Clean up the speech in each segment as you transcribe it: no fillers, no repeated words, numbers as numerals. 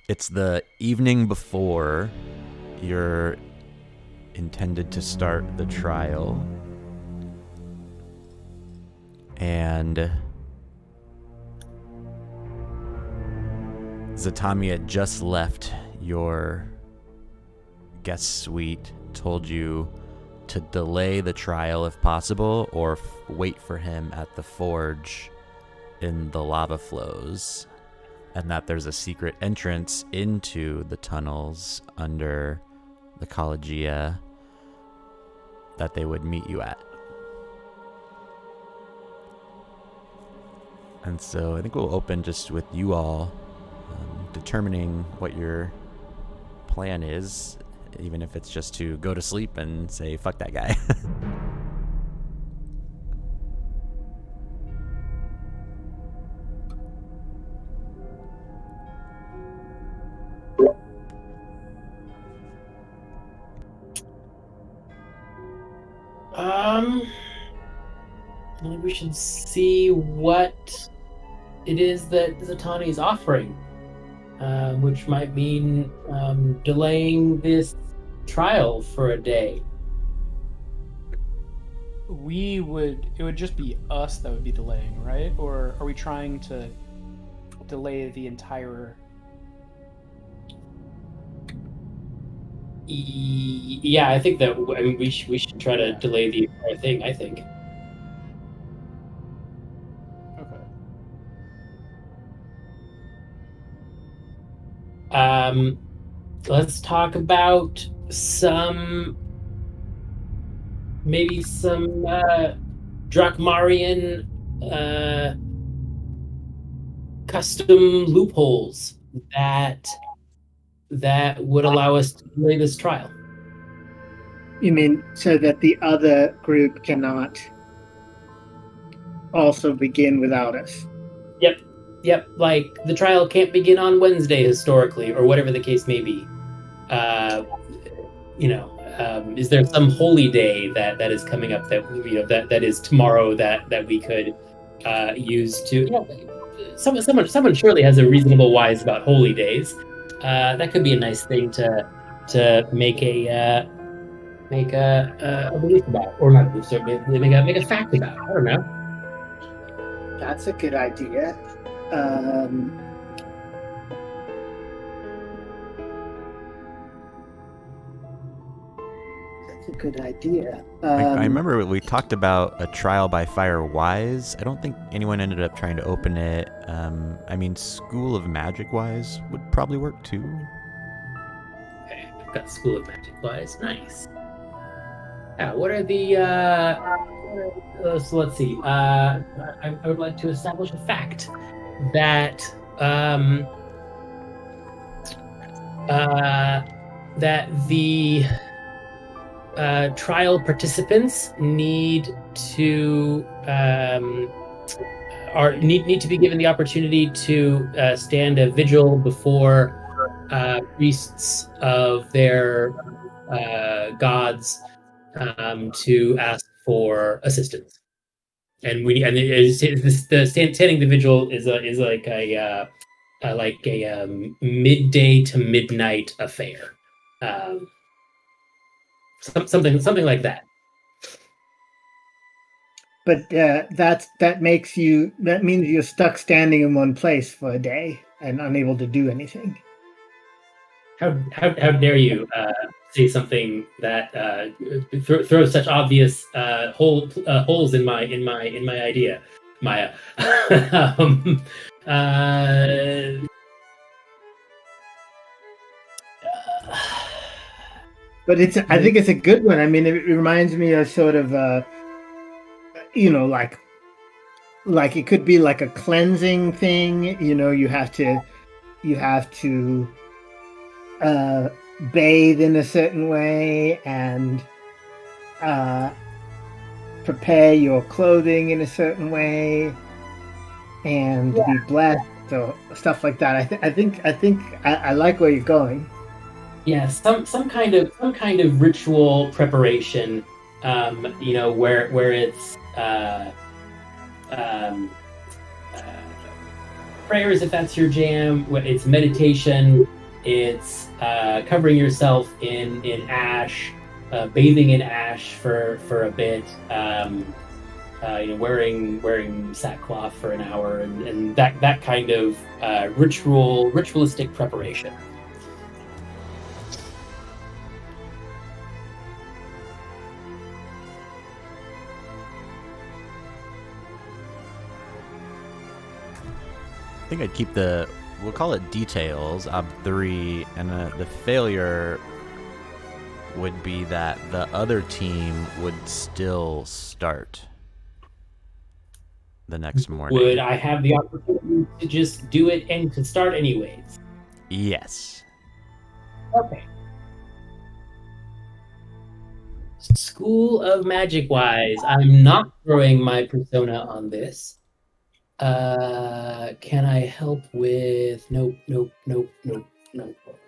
It's the evening before you're intended to start the trial. And Zatami had just left your guest suite, told you to delay the trial if possible, or wait for him at the forge in the lava flows, and that there's a secret entrance into the tunnels under the Collegia that they would meet you at. And so I think we'll open just with you all determining what your plan is, even if it's just to go to sleep and say, fuck that guy. Maybe we should see what it is that Zatani is offering, which might mean delaying this trial for a day. It would just be us that would be delaying, right? Or are we trying to delay the entire... Yeah, I think that we should try to delay the entire thing, I think. Okay. Let's talk about maybe some Drakmarian custom loopholes that would allow us to delay this trial. You mean so that the other group cannot also begin without us? Yep, like the trial can't begin on Wednesday historically, or whatever the case may be. Is there some holy day that is coming up that is tomorrow that we could use to? Someone surely has a reasonable wise about holy days. That could be a nice thing to make a belief about, or not a belief, so make a fact about. I don't know. That's a good idea. That's a good idea. I remember we talked about a trial by fire wise. I don't think anyone ended up trying to open it. School of magic wise would probably work too. Okay, I've got School of Magic wise. Nice. What are the so let's see. I would like to establish a fact that that the trial participants need to need to be given the opportunity to stand a vigil before priests of their gods to ask for assistance. And the standing the vigil is like a midday to midnight affair, something like that. But that means you're stuck standing in one place for a day and unable to do anything. How dare you say something that throws such obvious holes in my idea, Maya? But I think it's a good one. I mean, it reminds me of sort of like it could be like a cleansing thing. You have to bathe in a certain way and prepare your clothing in a certain way and be blessed, or stuff like that. I think I like where you're going. Yeah, some kind of ritual preparation, where it's prayers if that's your jam. It's meditation. It's covering yourself in ash, bathing in ash for a bit. Wearing sackcloth for an hour, and that kind of ritualistic preparation. I think I'd keep we'll call it details, ob 3, and the failure would be that the other team would still start the next morning. Would I have the opportunity to just do it and to start anyways? Yes. Okay. School of Magic wise, I'm not throwing my persona on this. Can I help with? Nope.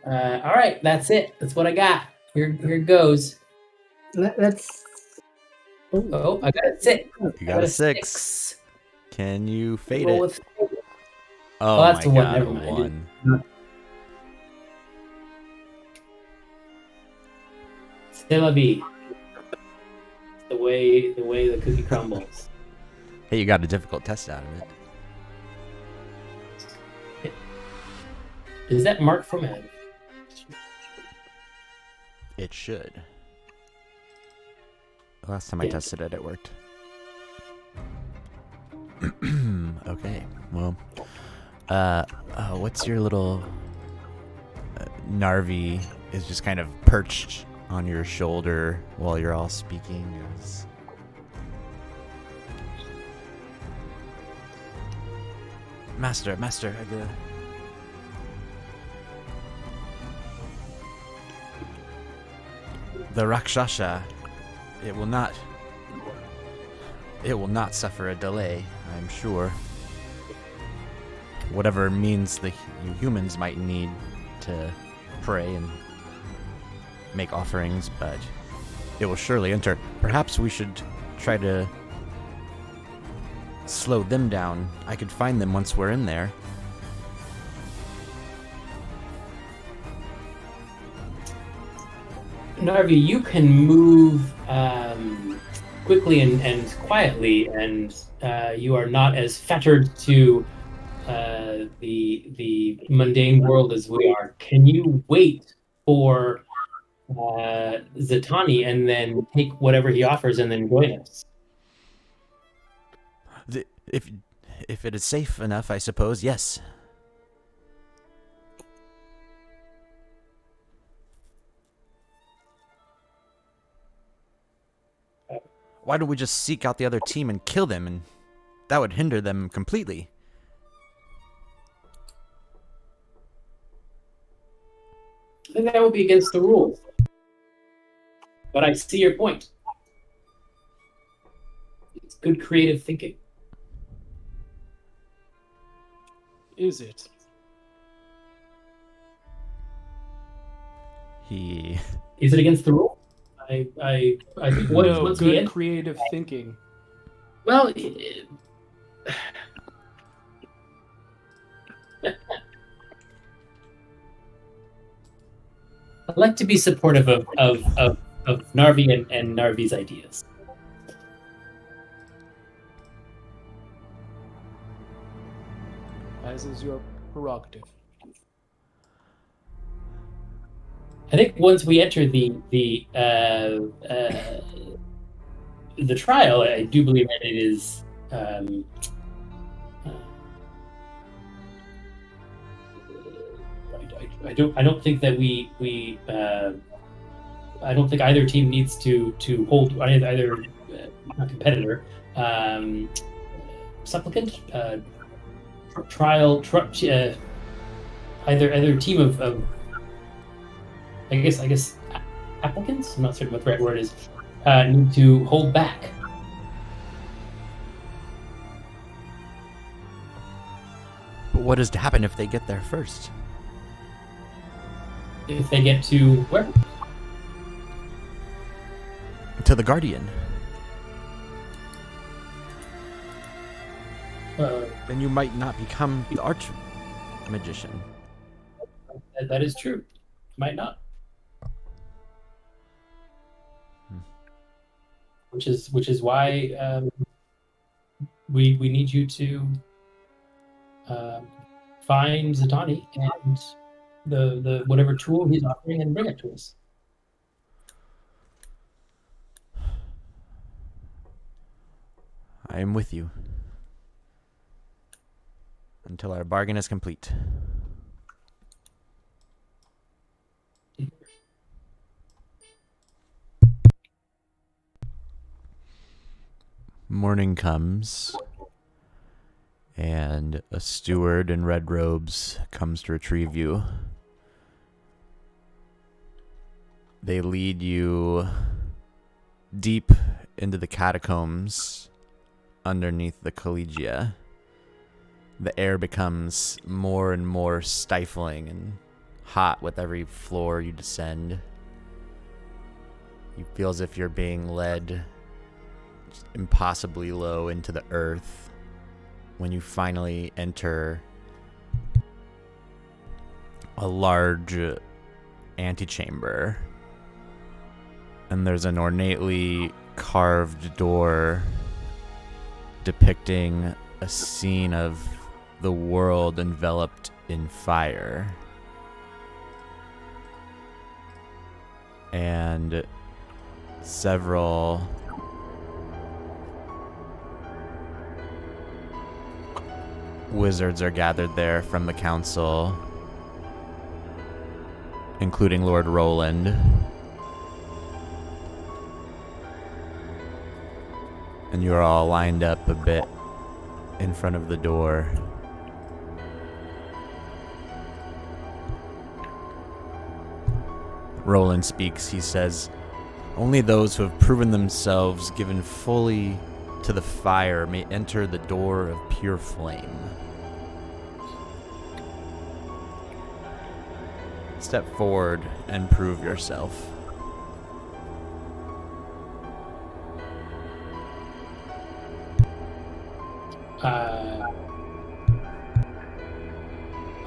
All right, that's it. That's what I got. Here goes. Let's. Oh, I got a 6. You got a 6. Can you fade Roll it? with- Oh, that's my a 1. God, Never a mind. 1. C'est la vie. The way the cookie crumbles. Hey, you got a difficult test out of it. Is that Mark from Ed? It should. The last time I Yeah. tested it, it worked. Okay, well, what's your little Narvi is just kind of perched on your shoulder while you're all speaking. Master, the Rakshasa, it will not suffer a delay, I'm sure. Whatever means you humans might need to pray and make offerings, but it will surely enter. Perhaps we should try to slow them down. I could find them once we're in there. Narvi, you can move quickly and quietly, and you are not as fettered to the mundane world as we are. Can you wait for Zatani and then take whatever he offers and then join us? If it is safe enough, I suppose, yes. Why don't we just seek out the other team and kill them, and that would hinder them completely. I think that would be against the rules. But I see your point. It's good creative thinking. Is it? Is it against the rules? I think once we good end, creative thinking. well, I like to be supportive of Narvi and Narvi's ideas. As is your prerogative. I think once we enter the trial, I do believe that it is. I don't think that we I don't think either team needs to hold either not competitor supplicant trial either team of I guess applicants. I'm not certain what the right word is. Need to hold back. But what is to happen if they get there first? If they get to where? To the Guardian. Then you might not become the arch magician. That is true. Might not. Which is why we need you to find Zatani and the whatever tool he's offering and bring it to us. I am with you until our bargain is complete. Morning comes, and a steward in red robes comes to retrieve you. They lead you deep into the catacombs underneath the Collegia. The air becomes more and more stifling and hot with every floor you descend. You feel as if you're being led impossibly low into the earth when you finally enter a large antechamber. And there's an ornately carved door depicting a scene of the world enveloped in fire. And several wizards are gathered there from the council, including Lord Roland. And you're all lined up a bit in front of the door. Roland speaks. He says, "Only those who have proven themselves given fully to the fire may enter the door of pure flame. Step forward and prove yourself."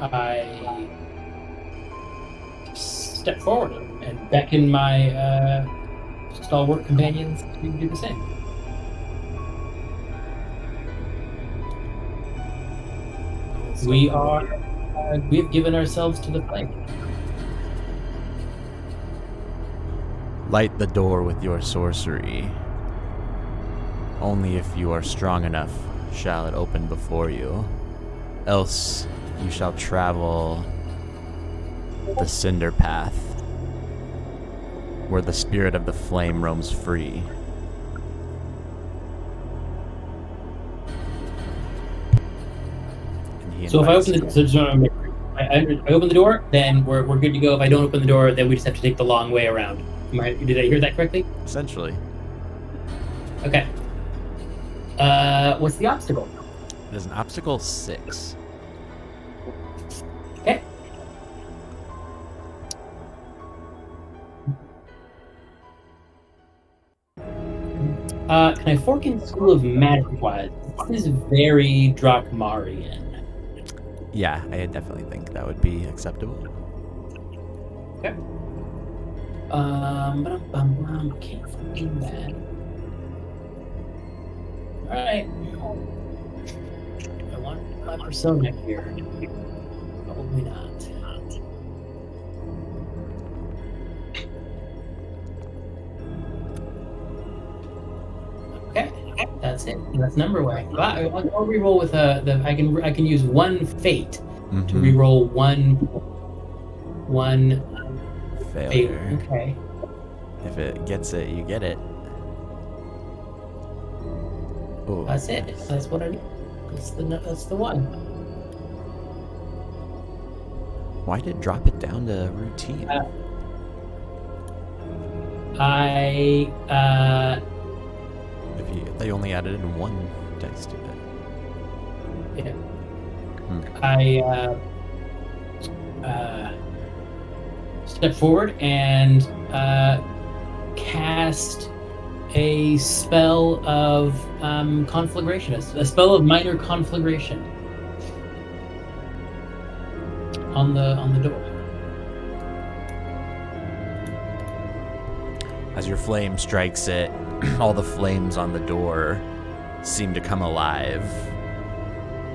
I step forward and beckon my stalwart companions to do the same. We have given ourselves to the flame. Light the door with your sorcery. Only if you are strong enough shall it open before you. Else you shall travel the cinder path, where the spirit of the flame roams free. So if I open I open the door, then we're good to go. If I don't open the door, then we just have to take the long way around. Did I hear that correctly? Essentially. Okay. What's the obstacle? There's an obstacle 6. Okay. Can I fork in School of Magic wise? This is very Drakmarian. Yeah, I definitely think that would be acceptable. Okay. Can't find that. Alright. I want my persona here. Probably not. Okay, that's it. That's number one. I'll reroll with I can use one fate to reroll one failure. Okay. If it gets it, you get it. Ooh. That's it. That's what I do. That's the one. Why did it drop it down to routine? If they only added in one dice to it. Yeah. I step forward and cast a spell of conflagration, a spell of minor conflagration on the door. As your flame strikes it, all the flames on the door seem to come alive,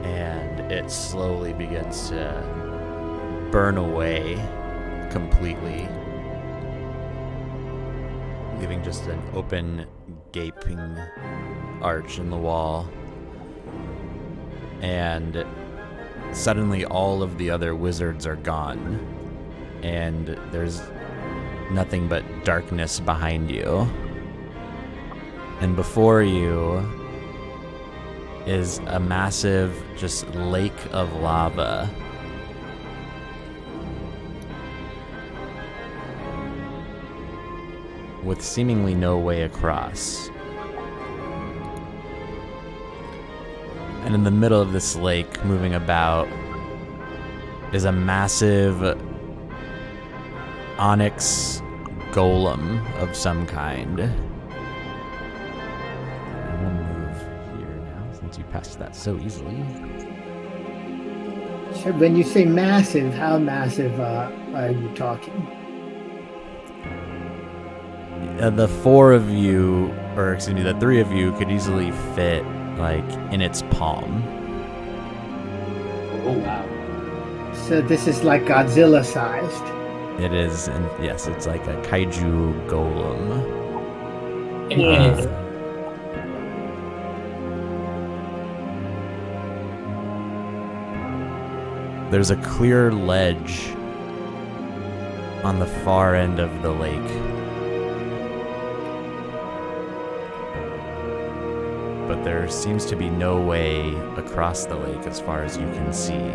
and it slowly begins to burn away completely, leaving just an open, gaping arch in the wall. And suddenly all of the other wizards are gone, and there's nothing but darkness behind you. And before you is a massive just lake of lava. With seemingly no way across. And in the middle of this lake, moving about, is a massive onyx golem of some kind. I will move here now, since you passed that so easily. So when you say massive, how massive are you talking? The four of you, or excuse me, the three of you could easily fit, like, in its palm. Oh wow! So this is like Godzilla sized. It is, and yes, it's like a kaiju golem. And it's There's a clear ledge on the far end of the lake. But there seems to be no way across the lake as far as you can see.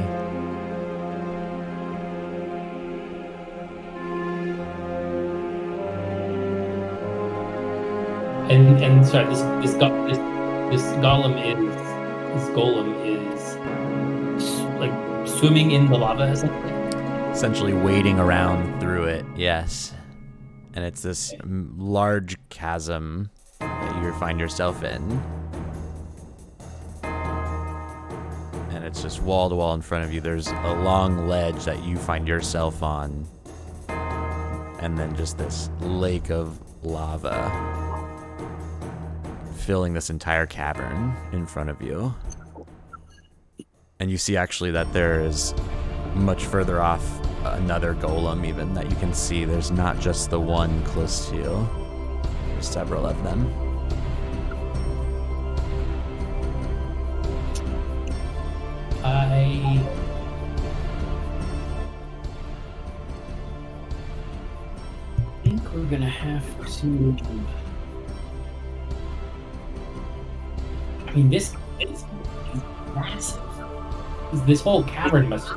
and sorry, this golem is like swimming in the lava, essentially. Essentially wading around through it, yes. And it's this large chasm that you find yourself in. And it's just wall to wall in front of you. There's a long ledge that you find yourself on. And then just this lake of lava filling this entire cavern in front of you. And you see actually that there is much further off another golem even that you can see. There's not just the one close to you. There's several of them. I think we're gonna have to. I mean, this is massive. This whole cavern must.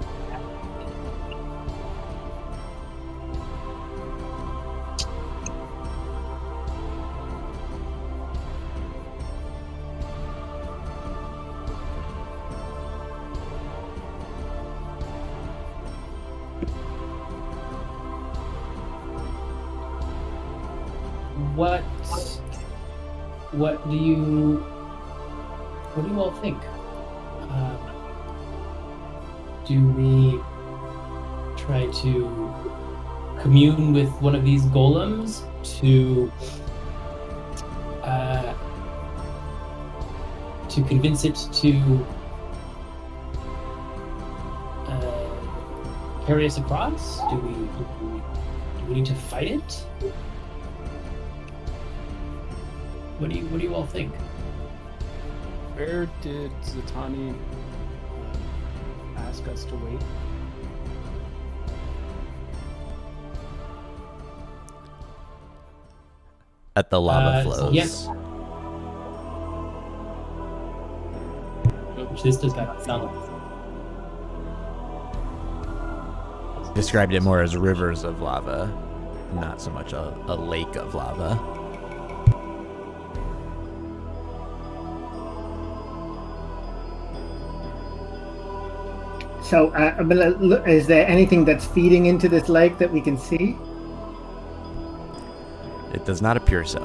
What do you all think? Do we try to commune with one of these golems to convince it to carry us across? Do we need to fight it? What do you all think? Where did Zatani ask us to wait? At the lava flows. Yes. Which this does not sound like. Described it more as rivers of lava, not so much a lake of lava. So, is there anything that's feeding into this lake that we can see? It does not appear so.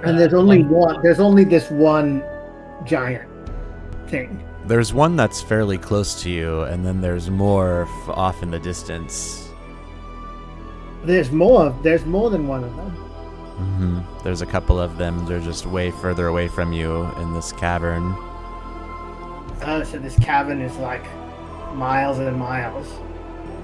And there's only one. There's only this one giant thing. There's one that's fairly close to you, and then there's more off in the distance. There's more. There's more than one of them. There's a couple of them. They're just way further away from you in this cavern. Oh, so this cavern is like miles and miles.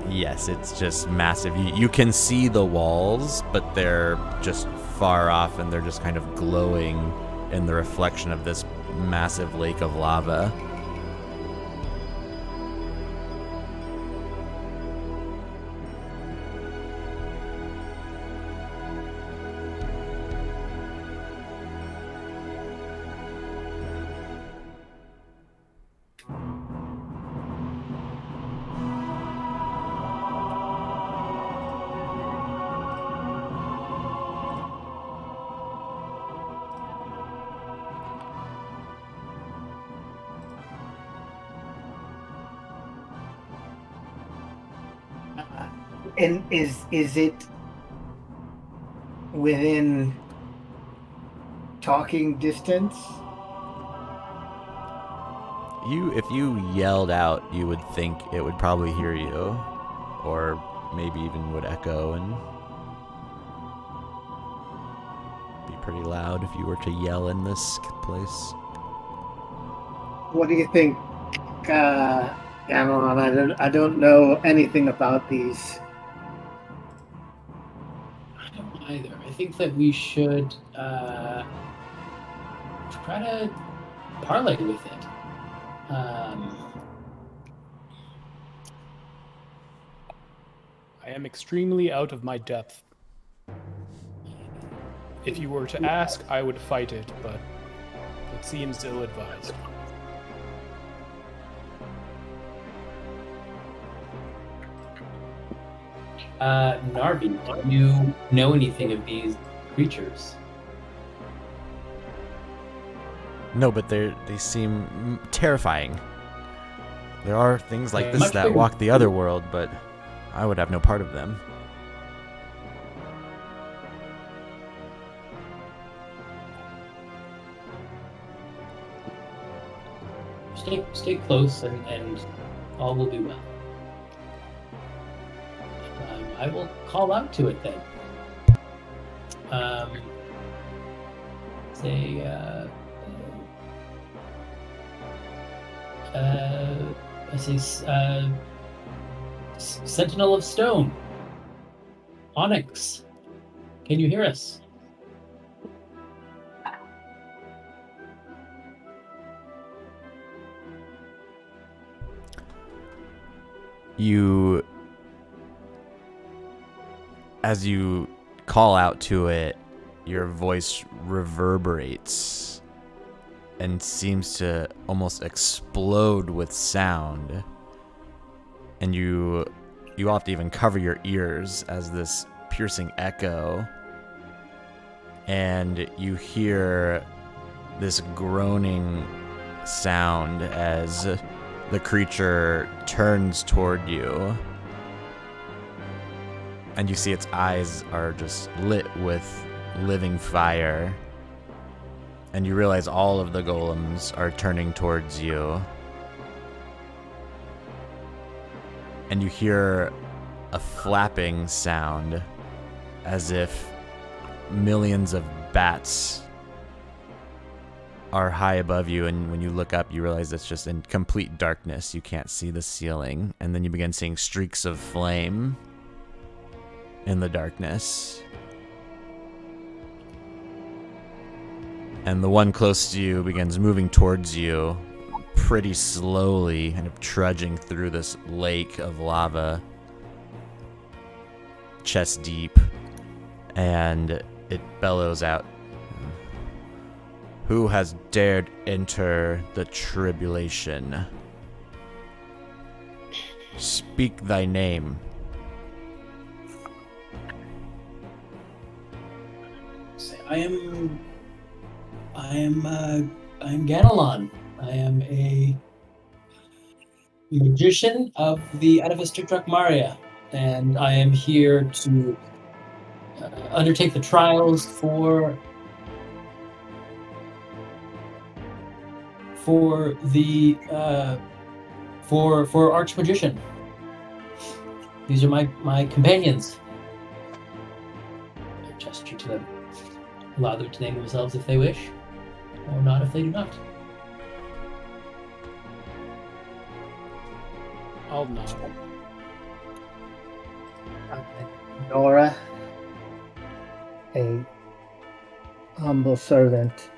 Yes, it's just massive. You can see the walls, but they're just far off, and they're just kind of glowing in the reflection of this massive lake of lava. And is it within talking distance? If you yelled out, you would think it would probably hear you, or maybe even would echo and be pretty loud if you were to yell in this place. What do you think, Gamelon? I don't know anything about these. I don't either. I think that we should try to parlay with it. I am extremely out of my depth. If you were to ask, I would fight it, but it seems ill-advised. Narvi, do you know anything of these creatures? No, but they seem terrifying. There are things like this Much that bigger. walk the other world, but I would have no part of them. Stay close, and all will be well. I will call out to it then. Say, I say, Sentinel of Stone, Onyx, can you hear us? As you call out to it, your voice reverberates and seems to almost explode with sound. And you have to even cover your ears as this piercing echo. And you hear this groaning sound as the creature turns toward you. And you see its eyes are just lit with living fire. And you realize all of the golems are turning towards you. And you hear a flapping sound as if millions of bats are high above you, and when you look up you realize it's just in complete darkness. You can't see the ceiling, and then you begin seeing streaks of flame in the darkness. And the one close to you begins moving towards you pretty slowly, kind of trudging through this lake of lava, chest deep, and it bellows out, "Who has dared enter the tribulation? Speak thy name." I am Ganelon. I am a magician of the Edifice Drakmaria, and I am here to undertake the trials for for the for Archmagician. These are my companions. I gesture to them. Allow them to name themselves if they wish, or not if they do not. I'll nod. Nora, a humble servant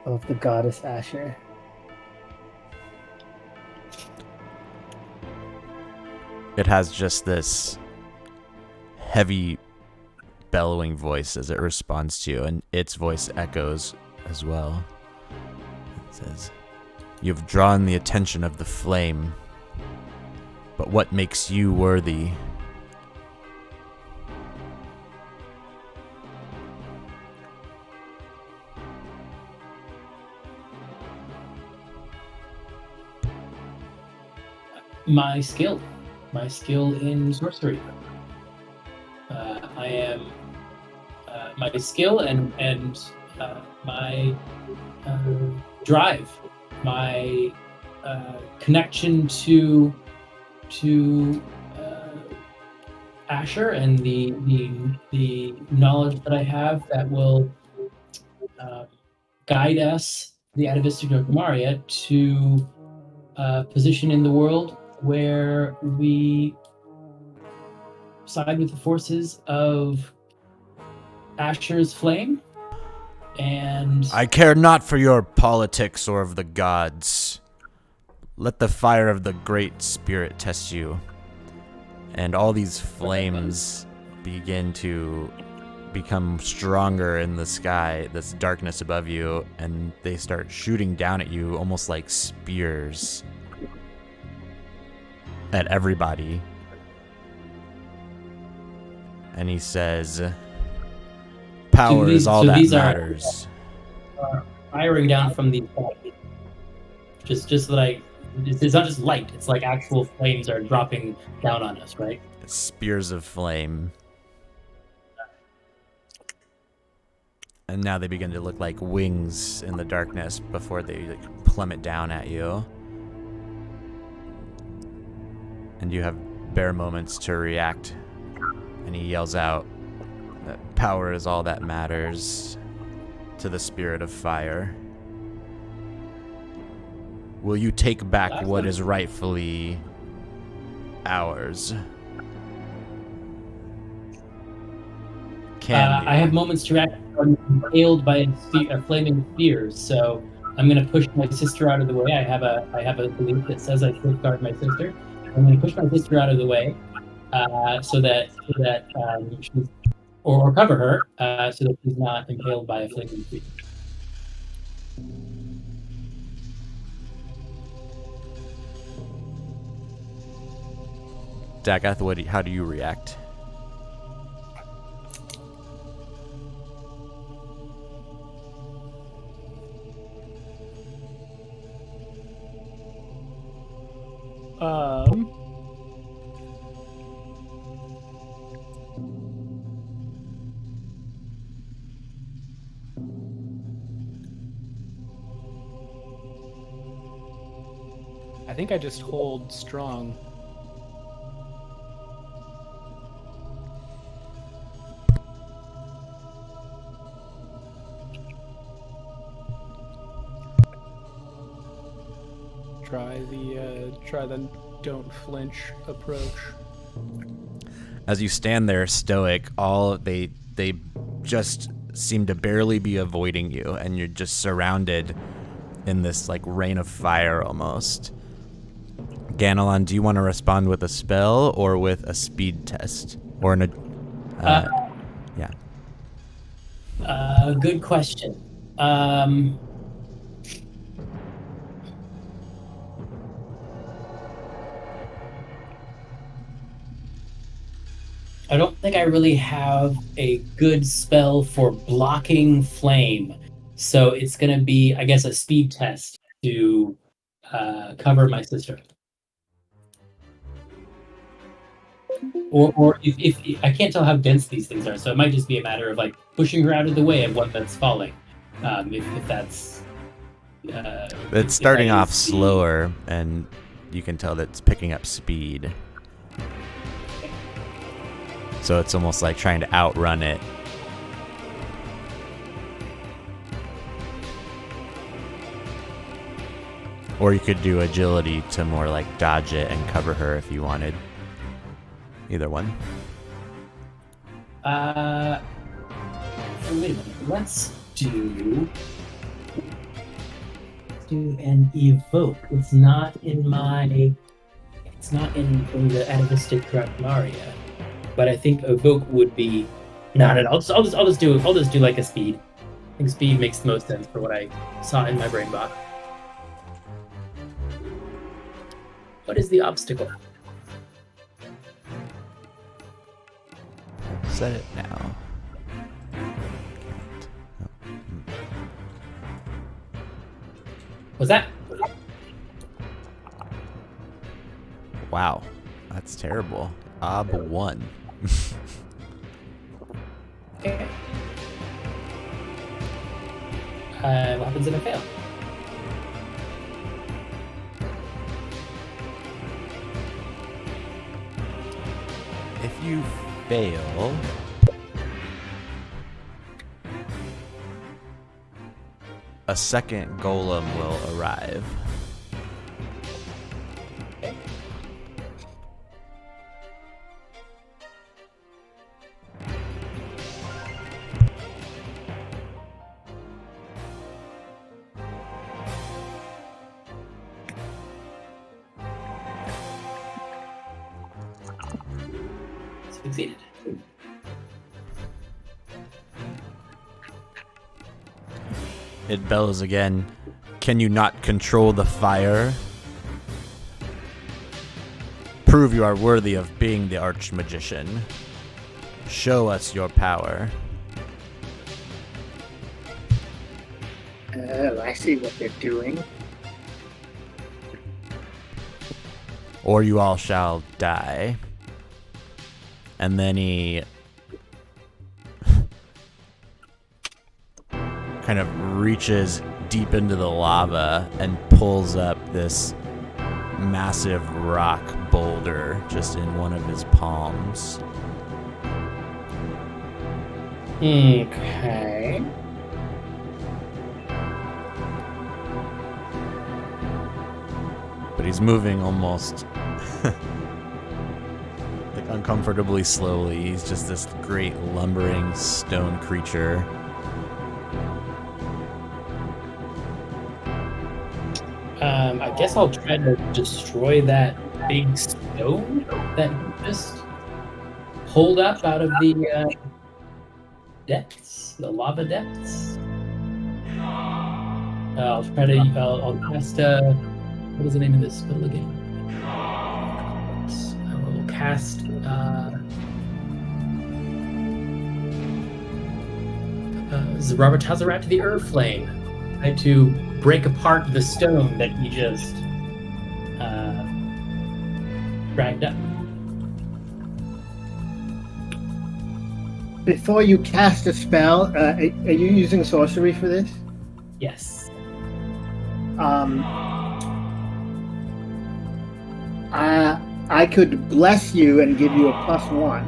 of the goddess Asher. It has just this heavy bellowing voice as it responds to you, and its voice echoes as well. It says, "You've drawn the attention of the flame, but what makes you worthy?" My skill in sorcery. I am my skill and my drive, my connection to Asher, and the knowledge that I have that will guide us, the Atavistic Nokomaria, to a position in the world where we side with the forces of Asher's flame. And I care not for your politics or of the gods. Let the fire of the Great Spirit test you. And all these flames begin to become stronger in the sky, this darkness above you, and they start shooting down at you almost like spears at everybody. And he says, "Power is all that matters." Firing down from the just like it's not just light; it's like actual flames are dropping down on us, right? Spears of flame. And now they begin to look like wings in the darkness before they plummet down at you. And you have bare moments to react. And he yells out that power is all that matters to the spirit of fire. Will you take back what is rightfully ours? I have moments to react. I'm impaled by a flaming spears, so I'm going to push my sister out of the way. I have a belief that says I safeguard my sister. I'm going to push my sister out of the way so that she's, or cover her so that she's not impaled by a flaming spear. Dagath, how do you react? I think I just hold strong. Try the don't flinch approach. As you stand there stoic, they just seem to barely be avoiding you, and you're just surrounded in this like rain of fire almost. Ganelon, do you want to respond with a spell or with a speed test? Or yeah. Good question. I don't think I really have a good spell for blocking flame, so it's going to be, I guess, a speed test to cover my sister. Or if I can't tell how dense these things are, so it might just be a matter of like pushing her out of the way of one that's falling. If that's It's starting off slower, and you can tell that it's picking up speed. So it's almost like trying to outrun it. Or you could do agility to more like dodge it and cover her if you wanted. Either one. Wait a minute. Let's do an evoke. It's not in the atavistic Drachmaria. But I think evoke would be no. I'll just do like a speed. I think speed makes the most sense for what I saw in my brain box. What is the obstacle? Set it now. What's that? Wow, that's terrible. Ob 1. Okay. What happens if I fail? If you fail, a second golem will arrive. Okay. Succeeded. It bellows again. Can you not control the fire? Prove you are worthy of being the Archmagician. Show us your power. Oh, I see what they're doing. Or you all shall die. And then he kind of reaches deep into the lava and pulls up this massive rock boulder just in one of his palms. Okay. But he's moving almost like uncomfortably slowly. He's just this great lumbering stone creature. I guess I'll try to destroy that big stone that he just pulled up out of the depths, the lava depths. I'll try to. I'll cast. What is the name of this spell again? I will cast. Robert Tazarat to the Earth Flame. Try to break apart the stone that he just dragged up. Before you cast a spell, are you using sorcery for this? Yes. I could bless you and give you a +1.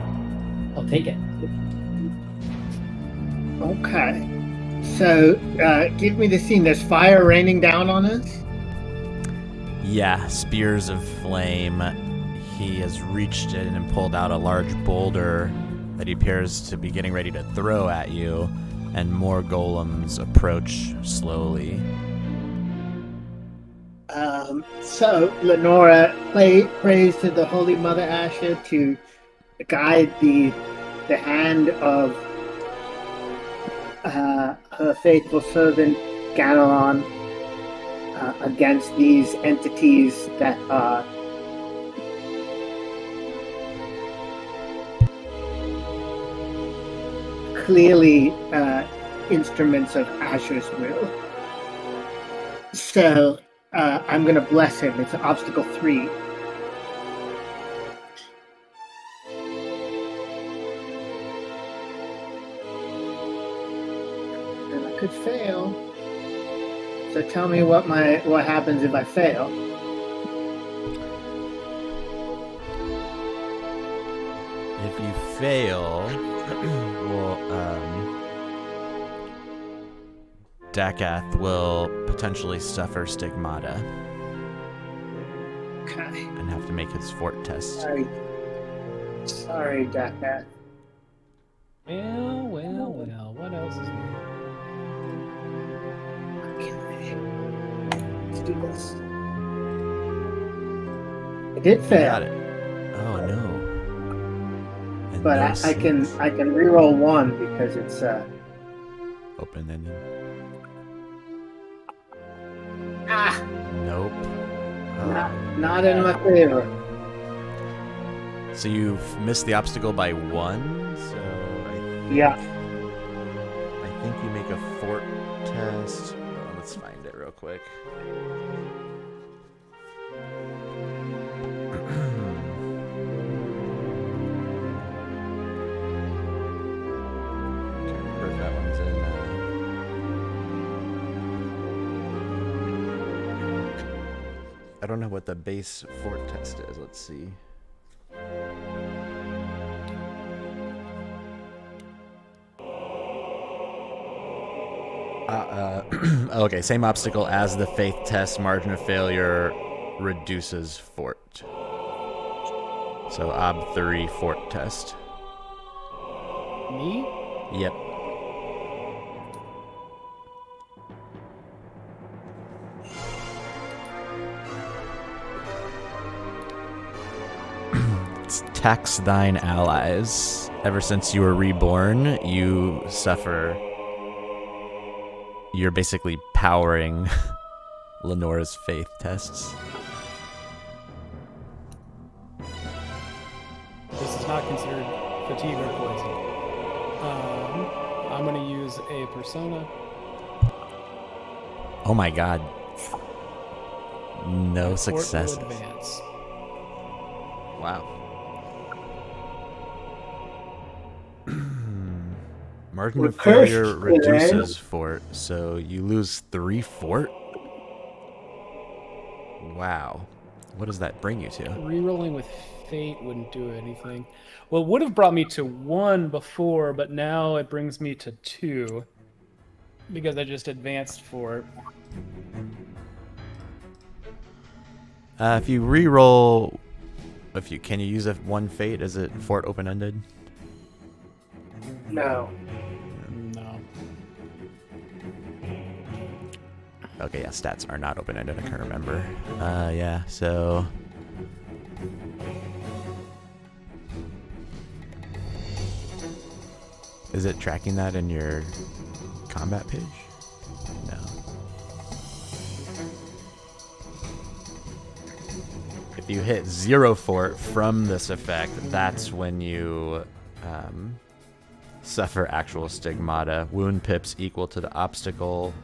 I'll take it. Okay. So, give me the scene. There's fire raining down on us? Yeah, spears of flame. He has reached in and pulled out a large boulder that he appears to be getting ready to throw at you, and more golems approach slowly. So Lenora prays to the Holy Mother Asher to guide the hand of her faithful servant Ganelon against these entities that are clearly instruments of Asher's will. So I'm going to bless him. It's an obstacle 3. And I could fail. So tell me what happens if I fail. If you fail, well, Dakath will potentially suffer stigmata Okay. and have to make his fort test. Sorry, Dakath. Well, what else is there? Okay. Let's do this. I did You fail. got it. Oh no. And But no I can six. reroll one because it's Open-ended. Nope. not in my favor. So you've missed the obstacle by one. So Yeah. I think you make a fort test. Oh, let's find it real quick. Can't remember if that one's in. I don't know what the base fort test is. Let's see. Okay, same obstacle as the faith test. Margin of failure reduces fort. So ob 3 fort test. Me? Yep. It's tax thine allies. Ever since you were reborn, you suffer. You're basically powering Lenora's faith tests. This is not considered fatigue or poison. I'm going to use a persona. Oh my god. No My fort will successes. advance. Wow. Margin We're of failure cursed today. reduces fort, so you lose 3 fort? Wow. What does that bring you to? Rerolling with fate wouldn't do anything. Well, it would have brought me to 1 before, but now it brings me to 2 because I just advanced for it. If you re-roll, can you use a 1 fate? Is it fort open-ended? No. No. Okay, yeah, stats are not open-ended. I can't remember. Yeah, so... Is it tracking that in your combat page? No. If you hit 0 fort from this effect, that's when you suffer actual stigmata. Wound pips equal to the obstacle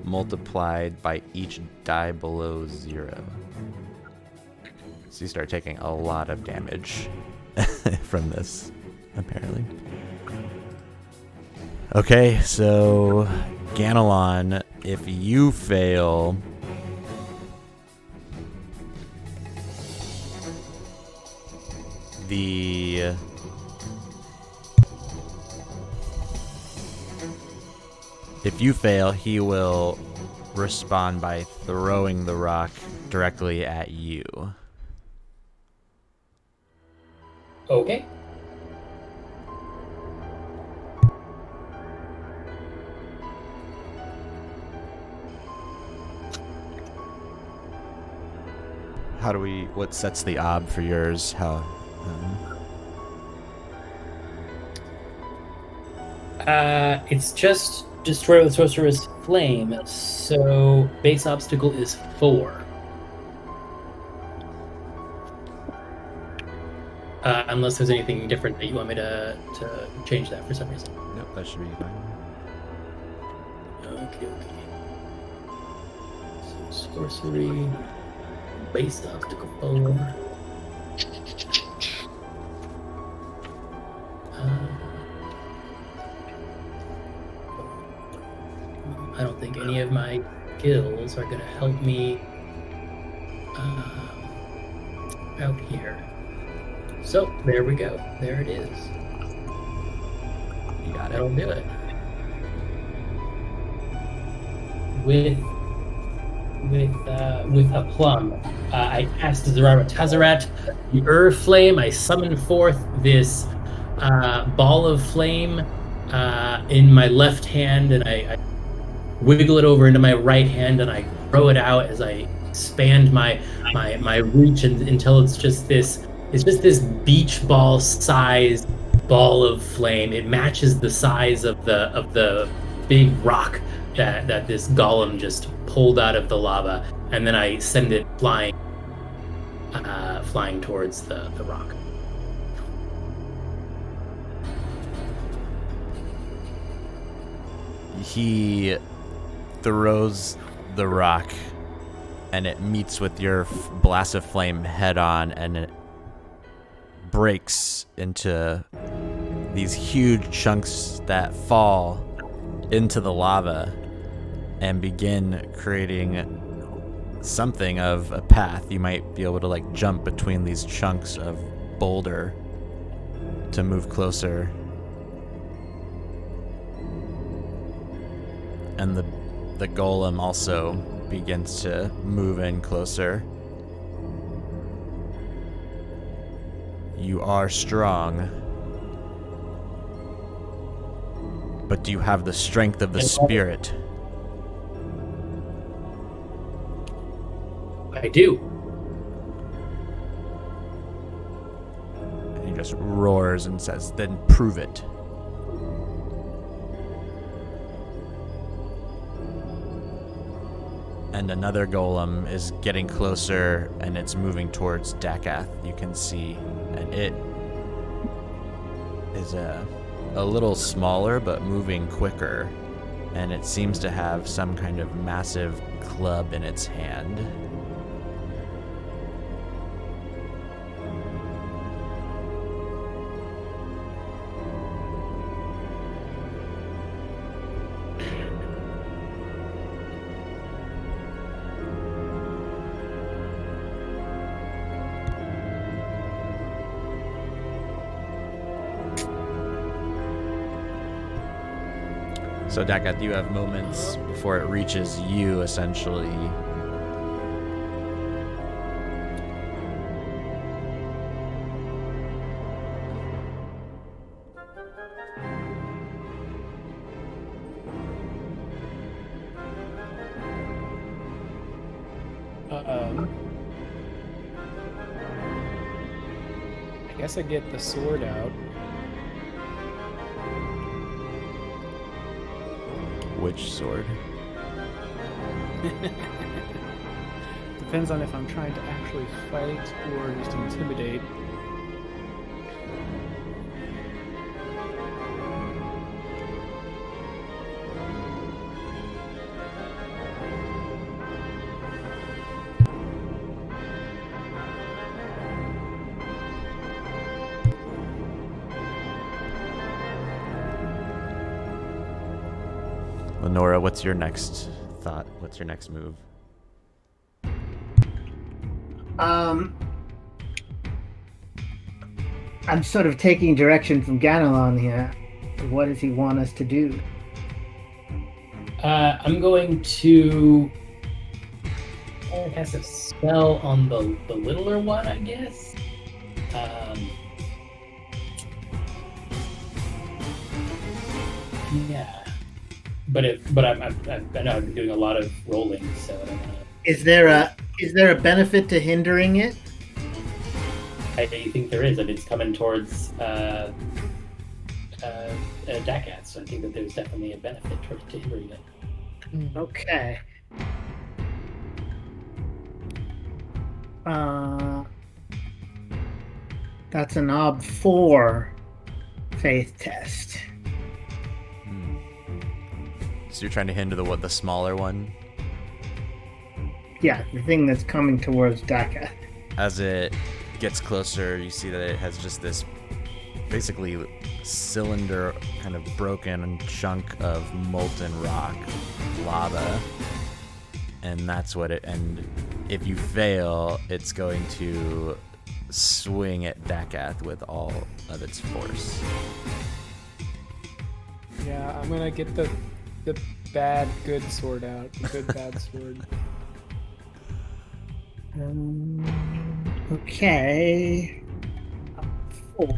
multiplied by each die below 0. So you start taking a lot of damage from this, apparently. Okay, so Ganelon, if you fail, he will respond by throwing the rock directly at you. Okay. What sets the ob for yours? It's just destroy with sorcerer's flame, so base obstacle is 4. Unless there's anything different that you want me to change that for some reason. Nope, that should be fine. Okay. So sorcery, base obstacle 4. I don't think any of my skills are going to help me out here. So there we go. There it is. You got it. That'll do it. With a plum, I cast Zerara Tazarat, the Flame. I summon forth this ball of flame in my left hand, and I wiggle it over into my right hand, and I throw it out as I expand my reach until it's just this beach ball size ball of flame. It matches the size of the big rock that this golem just pulled out of the lava, and then I send it flying towards the rock. He throws the rock, and it meets with your blast of flame head on, and it breaks into these huge chunks that fall into the lava and begin creating something of a path. You might be able to like jump between these chunks of boulder to move closer. And the golem also begins to move in closer. You are strong, but do you have the strength of the spirit? I do. And he just roars and says, "Then prove it." And another golem is getting closer, and it's moving towards Dakath, you can see. And it is a little smaller, but moving quicker. And it seems to have some kind of massive club in its hand. So Dakath, you have moments before it reaches you, essentially. I guess I get the sword out. Which sword? Depends on if I'm trying to actually fight or just intimidate. Lenora, what's your next thought? What's your next move? I'm sort of taking direction from Ganelon here. What does he want us to do? I'm going to cast a spell on the littler one, I guess. Yeah. But I know I've been doing a lot of rolling, so I don't know. Is there a benefit to hindering it? I think there is. I mean, it's coming towards Dakath, so I think that there's definitely a benefit towards hindering it. Okay. That's an Ob 4 faith test. So you're trying to hinder the smaller one? Yeah, the thing that's coming towards Dakath. As it gets closer, you see that it has just this basically cylinder, kind of broken chunk of molten rock, lava. and that's what it. And if you fail, it's going to swing at Dakath with all of its force. Yeah, I'm gonna get the bad good sword out. The good bad sword. Okay. Oh.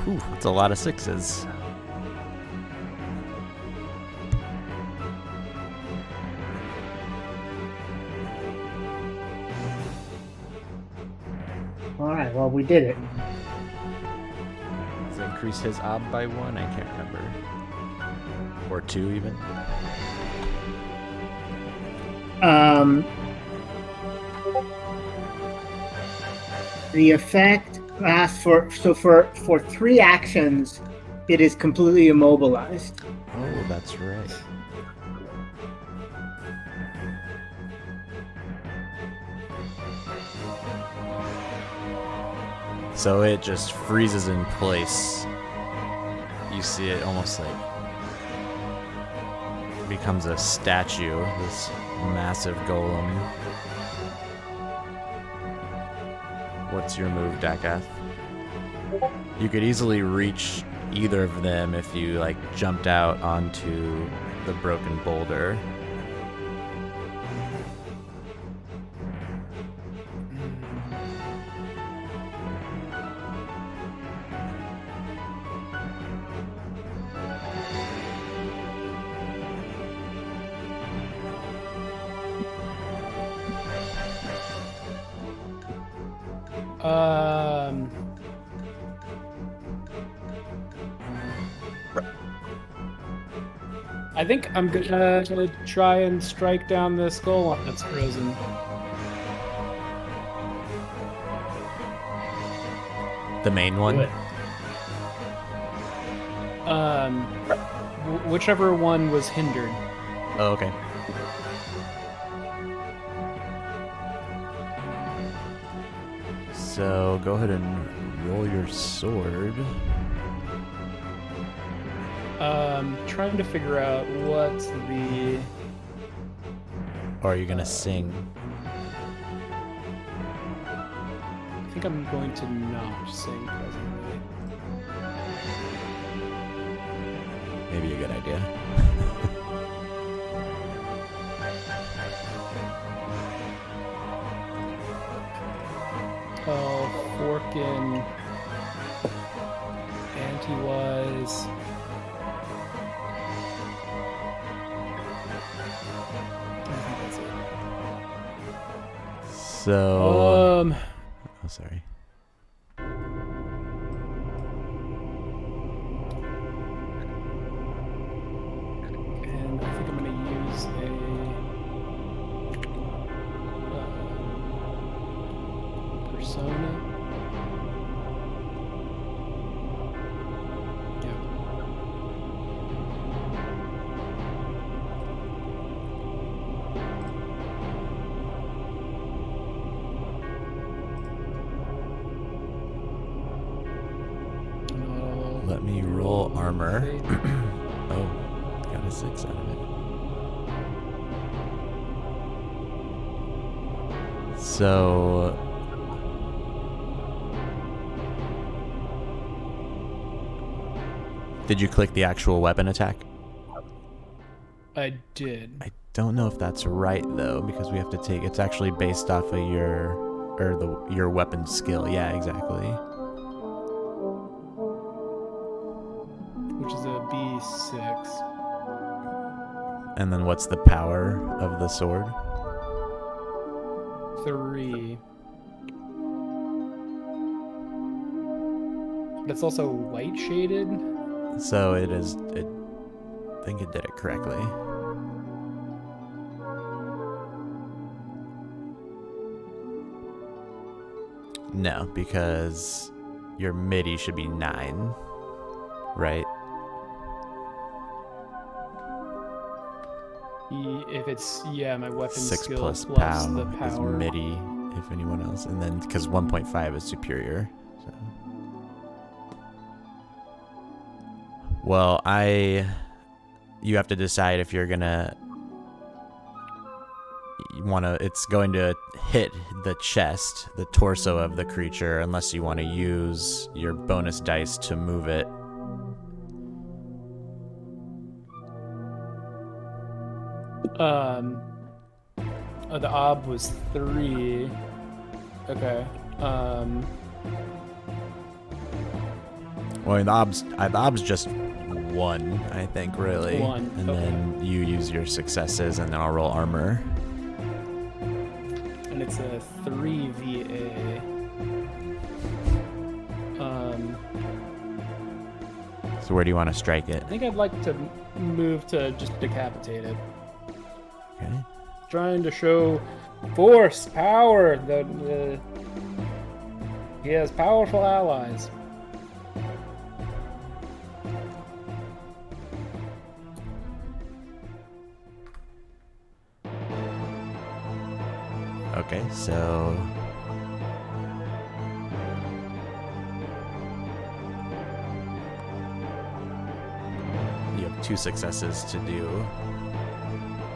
Ooh, that's a lot of sixes. All right. Well, we did it. Does it increase his ob by 1? I can't remember. Or 2 even. The effect lasts for 3 actions. It is completely immobilized. Oh, that's right. So it just freezes in place. You see it almost like becomes a statue, this massive golem. What's your move, Dakath? You could easily reach either of them if you like jumped out onto the broken boulder. I think I'm gonna try and strike down the skull that's frozen. The main Do one? it. Whichever one was hindered. Oh, okay. So go ahead and roll your sword. Trying to figure out what's the... Or are you gonna sing? I think I'm going to not sing presently. Maybe a good idea. Oh, Forkin. Anti-wise. I think that's it. So. Oh, sorry. And I think I'm going to use a persona. Let me roll armor. Oh, got a 6 out of it. So. Did you click the actual weapon attack? I did. I don't know if that's right though, because we have to take. It's actually based off of your weapon skill. Yeah, exactly. Which is a B6. And then what's the power of the sword? 3. But it's also white shaded. So it is. I think it did it correctly. No, because your MIDI should be 9. right? If it's, yeah, my weapon 6 skill plus plus POW the is power. MIDI, if anyone else. And then, because 1.5 is superior. So. Well, you have to decide if you're gonna it's going to hit the chest, the torso of the creature, unless you want to use your bonus dice to move it. The ob was 3. Okay. Well, the ob's just 1, I think, really. 1, And okay. then you use your successes, and then I'll roll armor. And it's a 3 VA. So where do you want to strike it? I think I'd like to move to just decapitate it. Okay. Trying to show force, power. He has powerful allies. Okay, so you have 2 successes to do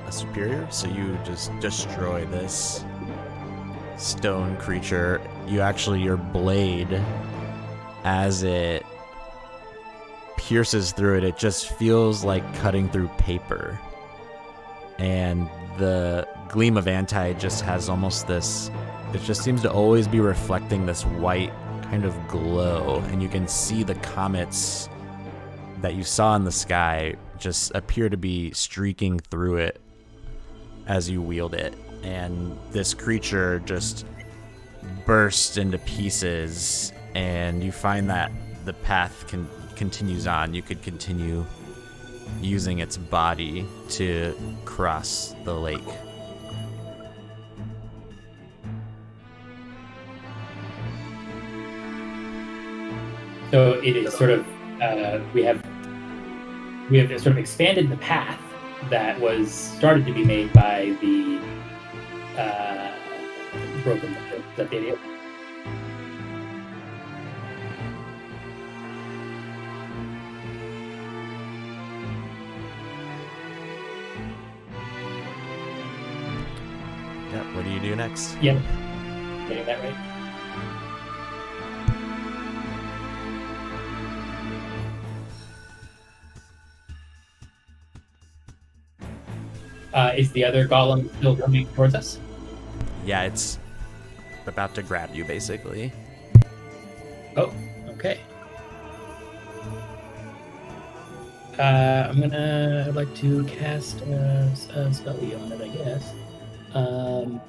a superior, so you just destroy this stone creature. Your blade, as it pierces through it, it just feels like cutting through paper. And the gleam of Anti just has almost this, it just seems to always be reflecting this white kind of glow, and you can see the comets that you saw in the sky just appear to be streaking through it as you wield it. And this creature just bursts into pieces, and you find that the path continues on. You could continue using its body to cross the lake. So it is sort of we have sort of expanded the path that was started to be made by the broken that they did. Yep, what do you do next? Yep. Getting that right. Is the other golem still coming towards us? Yeah, it's about to grab you, basically. Oh, okay. I'd like to cast a spell on it, I guess. I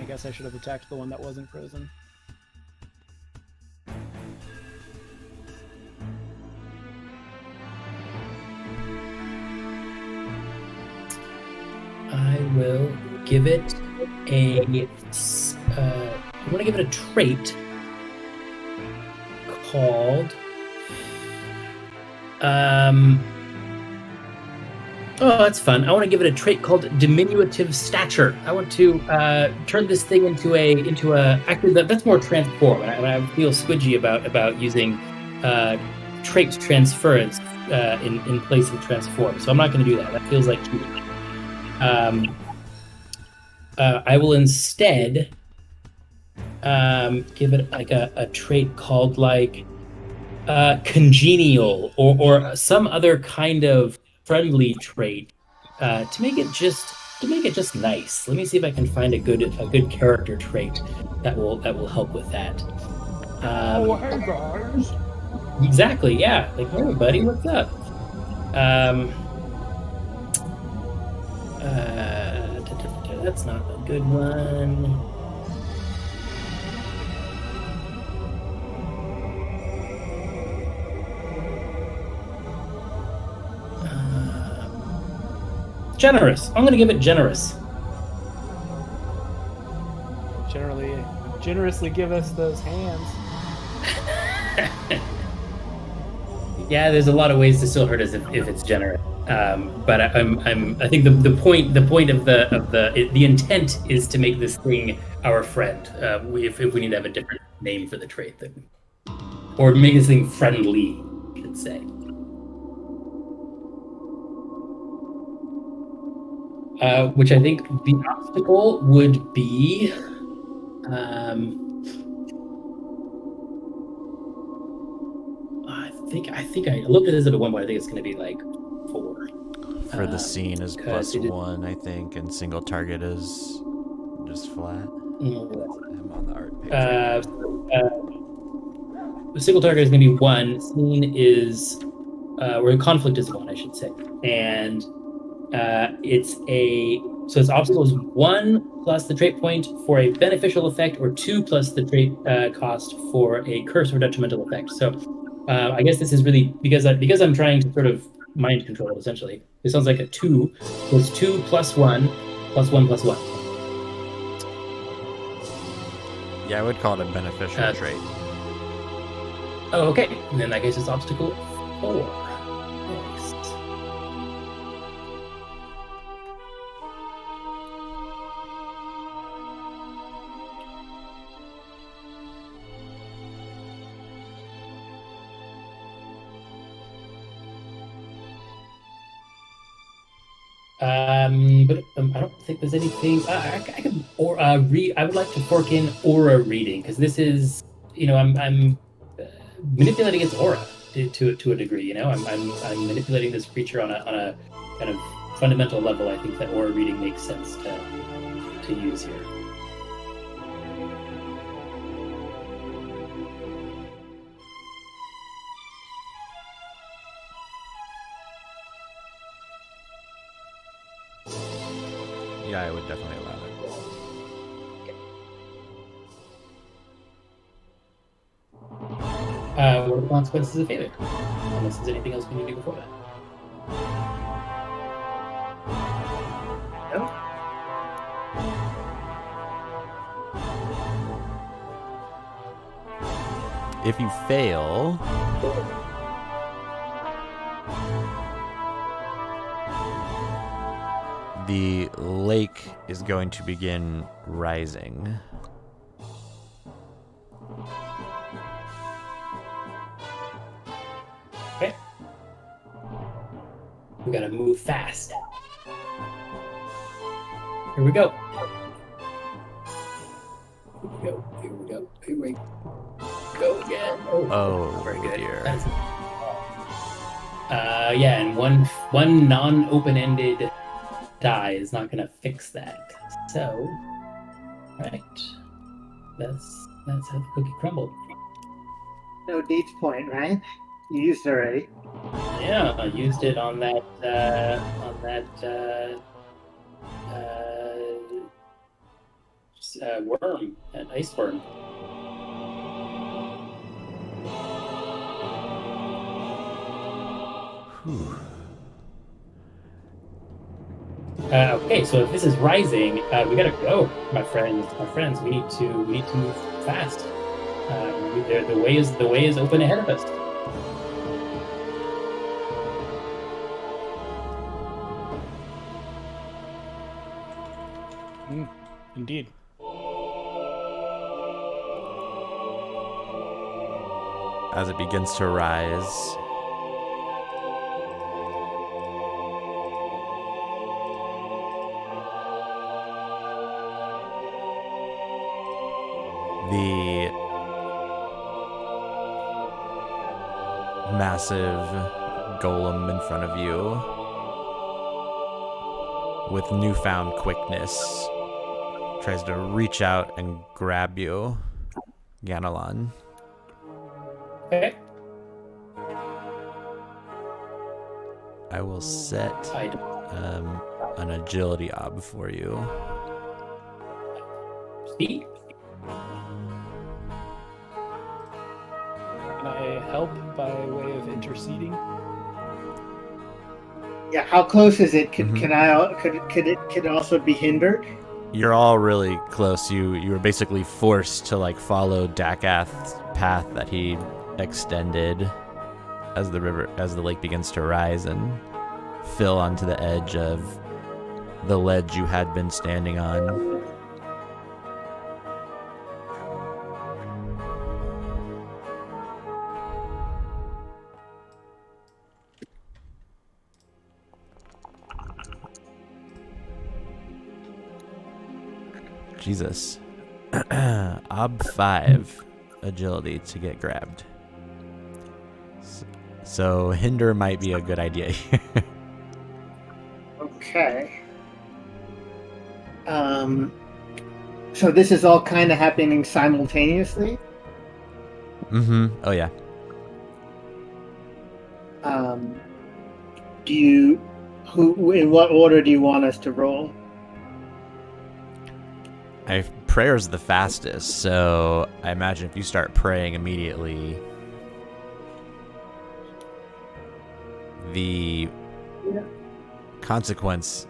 guess I should have attacked the one that wasn't frozen. I will give it a. I want to give it a trait called. Oh, that's fun. I want to give it a trait called diminutive stature. I want to turn this thing into a. Actually, that's more transform. I feel squidgy about using trait transference in place of transform. So I'm not going to do that. That feels like cheating. I will instead give it like a trait called like congenial or some other kind of friendly trait to make it just nice. Let me see if I can find a good character trait that will help with that. Oh, hey guys! Exactly, yeah. Like, hey buddy, what's up? That's not a good one. Generous. I'm going to give it generous. Generously give us those hands. Yeah, there's a lot of ways to still hurt us if it's generous. But I think the point of the intent is to make this thing our friend. If we need to have a different name for the trait, then, or make this thing friendly, I should say. Which I think the obstacle would be. I think I looked at this at one point. I think it's going to be like 4. For the scene is 'cause it is- +1, I think, and single target is just flat. I'm on the art page. The single target is going to be 1. Scene is, or conflict is 1, I should say, and its obstacle is 1 plus the trait point for a beneficial effect, or 2 plus the trait cost for a curse or detrimental effect. So I guess this is really because I'm trying to sort of mind control it. Essentially, it sounds like a 2 plus 2 plus 1 plus 1 plus 1. Yeah, I would call it a beneficial trait. Oh, okay. And in that case, it's obstacle 4. Nice. But I don't think there's anything. I could I would like to fork in aura reading, because this is, I'm manipulating its aura to a degree. I'm manipulating this creature on a kind of fundamental level. I think that aura reading makes sense to use here. Yeah, I would definitely allow that. What are the consequences of failure? Unless there's anything else we need to do before that. No? If you fail, the lake is going to begin rising. Okay. We gotta move fast. Here we go. Here we go again. Oh, very good. dear. Yeah, and one non-open-ended die is not gonna fix that. So, right. That's how the cookie crumbled. No deeds point, right? You used it already. Yeah, I used it on that worm, that ice worm. Whew. Okay, so if this is rising, we gotta go, my friends. We need to move fast. The way is open ahead of us. Indeed. As it begins to rise, the massive golem in front of you, with newfound quickness, tries to reach out and grab you, Ganelon. Okay. I will set an agility ob for you. Speed. Can I help by way of interceding? Yeah, how close is it? Could Mhm. could it also be hindered? You're all really close. You were basically forced to follow Dakath's path that he extended as the lake begins to rise and fill onto the edge of the ledge you had been standing on. Jesus. Ob 5 agility to get grabbed. So hinder might be a good idea here. Okay. So this is all kind of happening simultaneously. Mm-hmm. Oh yeah. In what order do you want us to roll? Prayer's the fastest, so I imagine if you start praying immediately, the consequence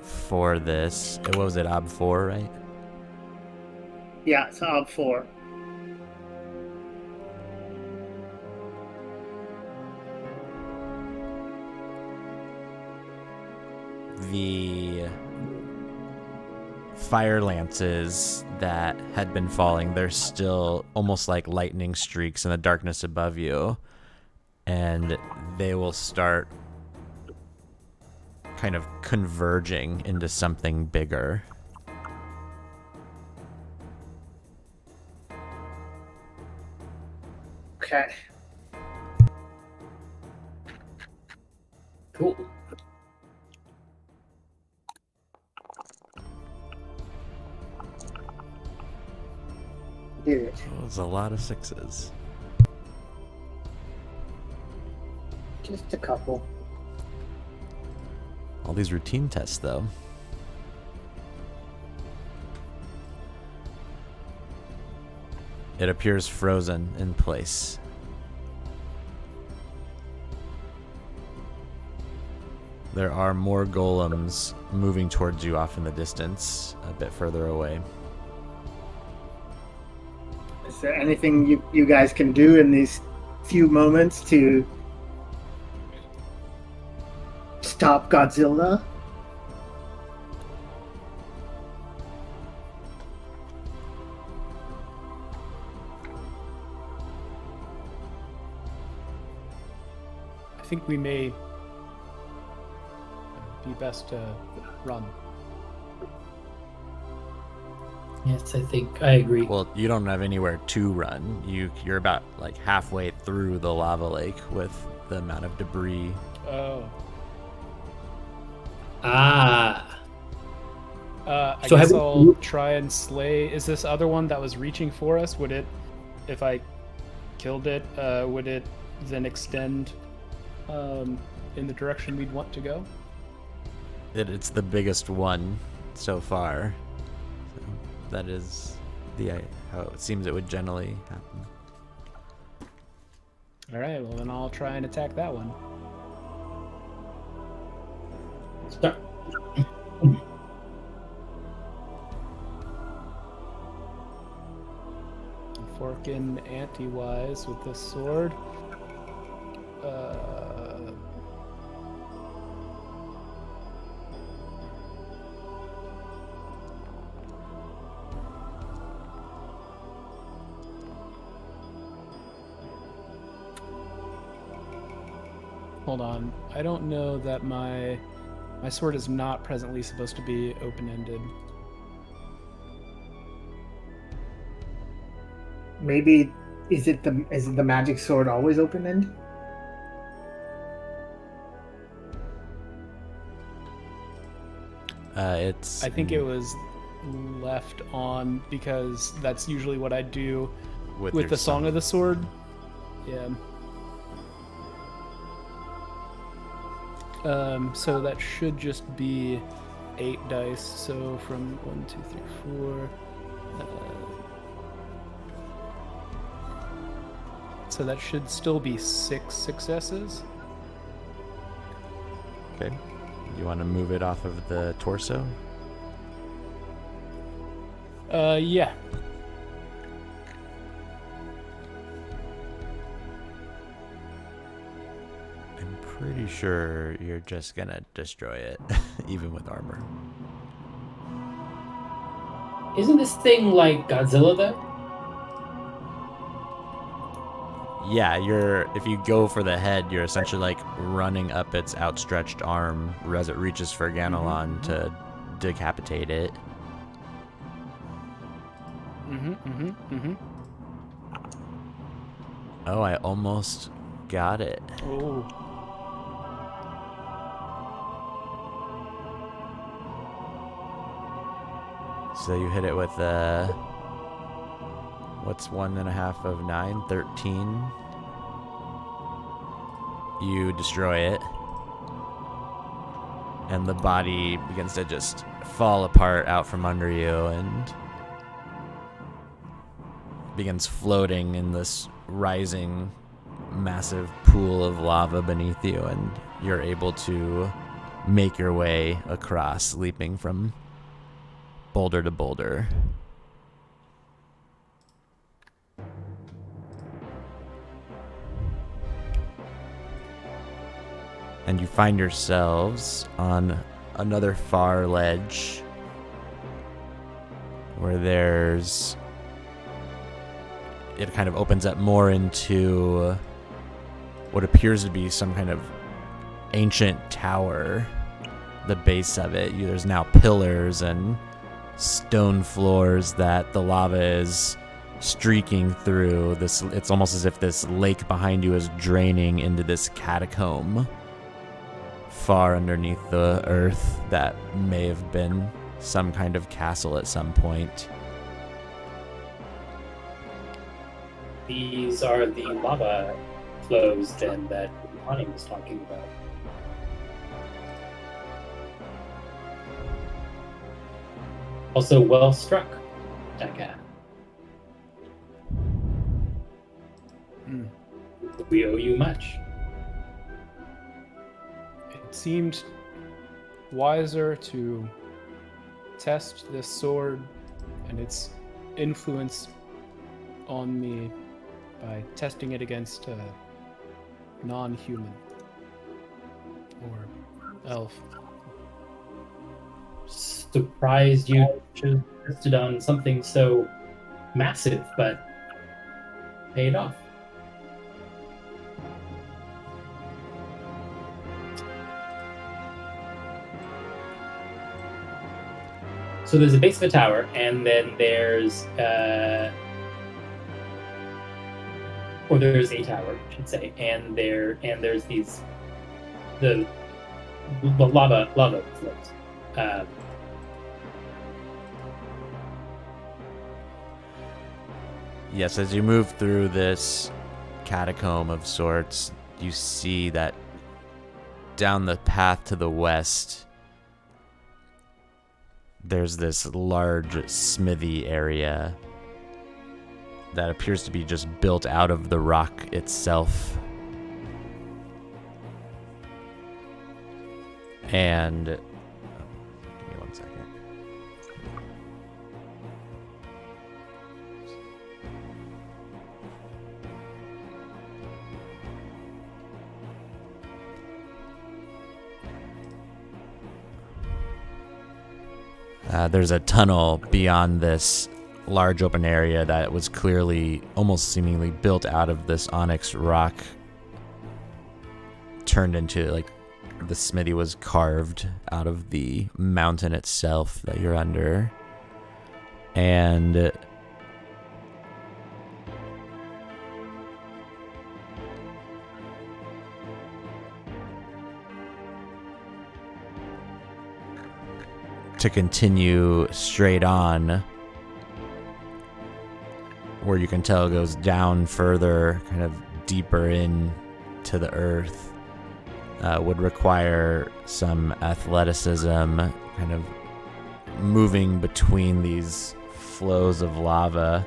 for this, what was it, Ob 4, right? Yeah, it's Ob 4. The fire lances that had been falling, they're still almost like lightning streaks in the darkness above you, and they will start kind of converging into something bigger. Okay. Cool. Do it. That was a lot of 6s. Just a couple. All these routine tests, though. It appears frozen in place. There are more golems moving towards you off in the distance, a bit further away. Is there anything you guys can do in these few moments to stop Godzilla? I think we may be best to run. Yes, I think I agree. Well, you don't have anywhere to run. You're about like halfway through the lava lake with the amount of debris. Oh. Ah. I So guess have I'll try and slay. Is this other one that was reaching for us? Would it, if I killed it, would it then extend in the direction we'd want to go? It's the biggest one so far. So that is how it seems it would generally happen. All right, well then I'll try and attack that one. Start. Forking anti-wise with this sword. Hold on. I don't know that my sword is not presently supposed to be open-ended. Maybe is it the magic sword always open ended? I think it was left on because that's usually what I do with the Song of the Sword. Yeah. So that should just be 8 dice. So from 1, 2, 3, 4. So that should still be 6 successes. Okay. You want to move it off of the torso? Yeah. pretty sure you're just gonna destroy it, even with armor. Isn't this thing like Godzilla though? Yeah, if you go for the head, you're essentially like running up its outstretched arm as it reaches for Ganelon to decapitate it. Oh, I almost got it. Oh. So you hit it with what's 1.5 of 9? 13. You destroy it. And the body begins to just fall apart out from under you and begins floating in this rising massive pool of lava beneath you, and you're able to make your way across, leaping from boulder to boulder. And you find yourselves on another far ledge where it kind of opens up more into what appears to be some kind of ancient tower. The base of it, there's now pillars and stone floors that the lava is streaking through. It's almost as if this lake behind you is draining into this catacomb far underneath the earth that may have been some kind of castle at some point. These are the lava flows then that Connie was talking about. Also well struck, Dakka. We owe you much. It seemed wiser to test this sword and its influence on me by testing it against a non-human or elf. Surprised you should have tested on something so massive, but paid off. So there's a base of a tower, and then there's or there's a tower, I should say, and there's the lava flows. Yes, as you move through this catacomb of sorts, you see that down the path to the west, there's this large smithy area that appears to be just built out of the rock itself. And give me 1 second. There's a tunnel beyond this large open area that was clearly, almost seemingly built out of this onyx rock, turned into, like, the smithy was carved out of the mountain itself that you're under. And to continue straight on, where you can tell it goes down further, kind of deeper in to the earth, would require some athleticism, kind of moving between these flows of lava.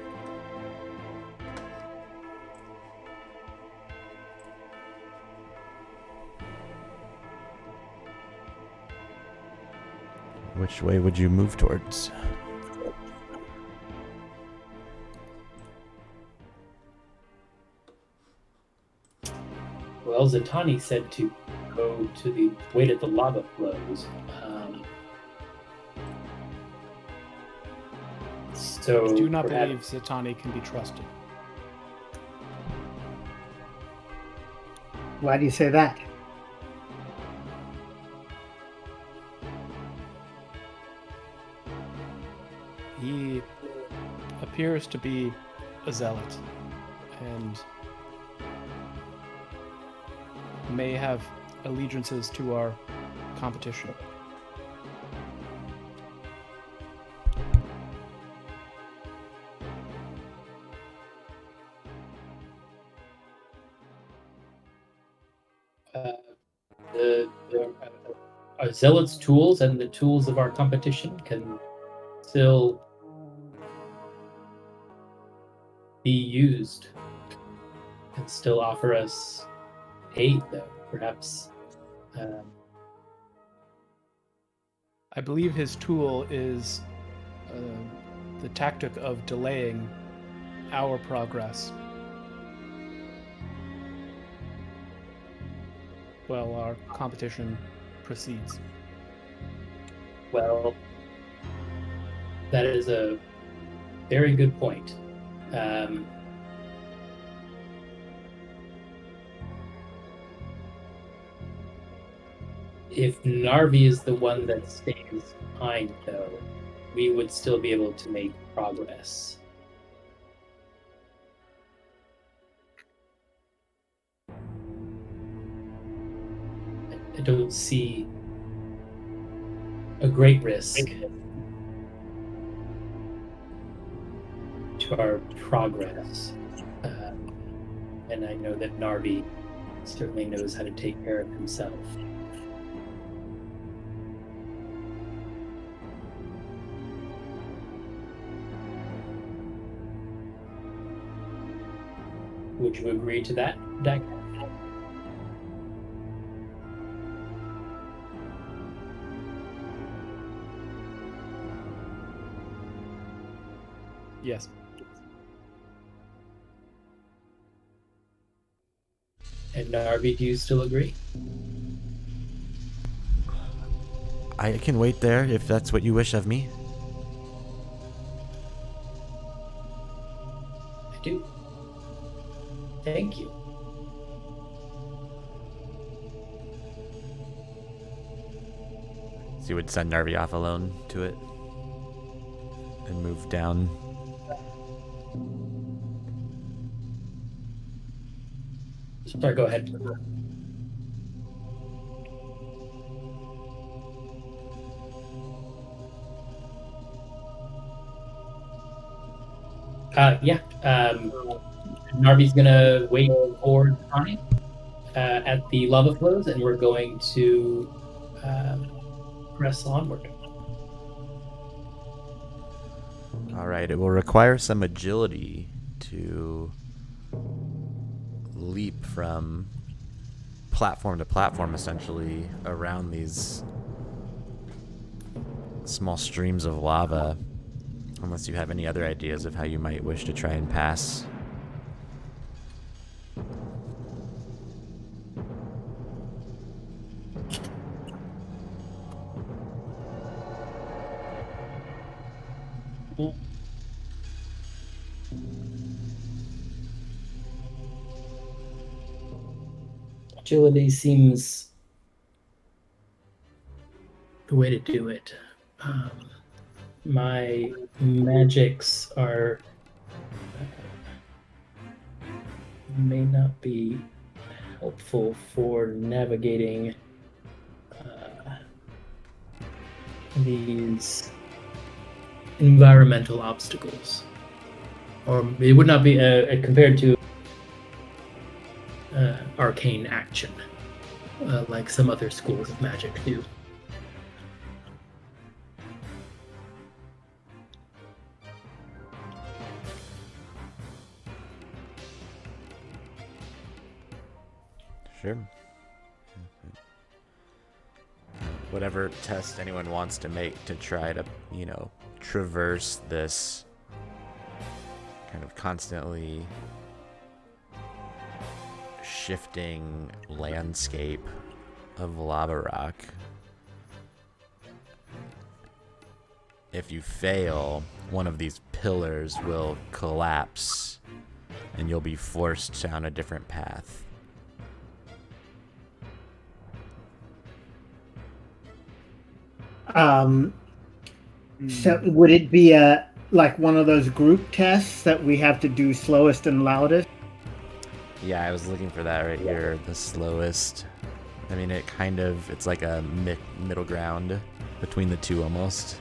Which way would you move towards? Well, Zatani said to go to the wait at the lava flows. So I do not perhaps- believe Zatani can be trusted. Why do you say that? He appears to be a zealot and may have allegiances to our competition. Our zealots' tools and the tools of our competition can still be used and still offer us aid, though. Perhaps. I believe his tool is the tactic of delaying our progress while our competition proceeds. Well, that is a very good point. If Narvi is the one that stays behind, though, we would still be able to make progress. I don't see a great risk to our progress. And I know that Narvi certainly knows how to take care of himself. Would you agree to that, Dak? Yes. And Narvi, do you still agree? I can wait there if that's what you wish of me. I do. Thank you. So you would send Narvi off alone to it and move down. Sorry, go ahead. Yeah. Narvi's gonna wait for Connie at the lava flows, and we're going to press onward. All right, it will require some agility to leap from platform to platform, essentially, around these small streams of lava, unless you have any other ideas of how you might wish to try and pass. Agility seems the way to do it. My magics are may not be helpful for navigating these environmental obstacles, or it would not be compared to arcane action, like some other schools of magic do. Sure. Whatever test anyone wants to make to try to, traverse this kind of constantly shifting landscape of lava rock. If you fail, one of these pillars will collapse and you'll be forced down a different path. So would it be like one of those group tests that we have to do slowest and loudest? Yeah, I was looking for that right here. The slowest. I mean, it's like a middle ground between the two almost.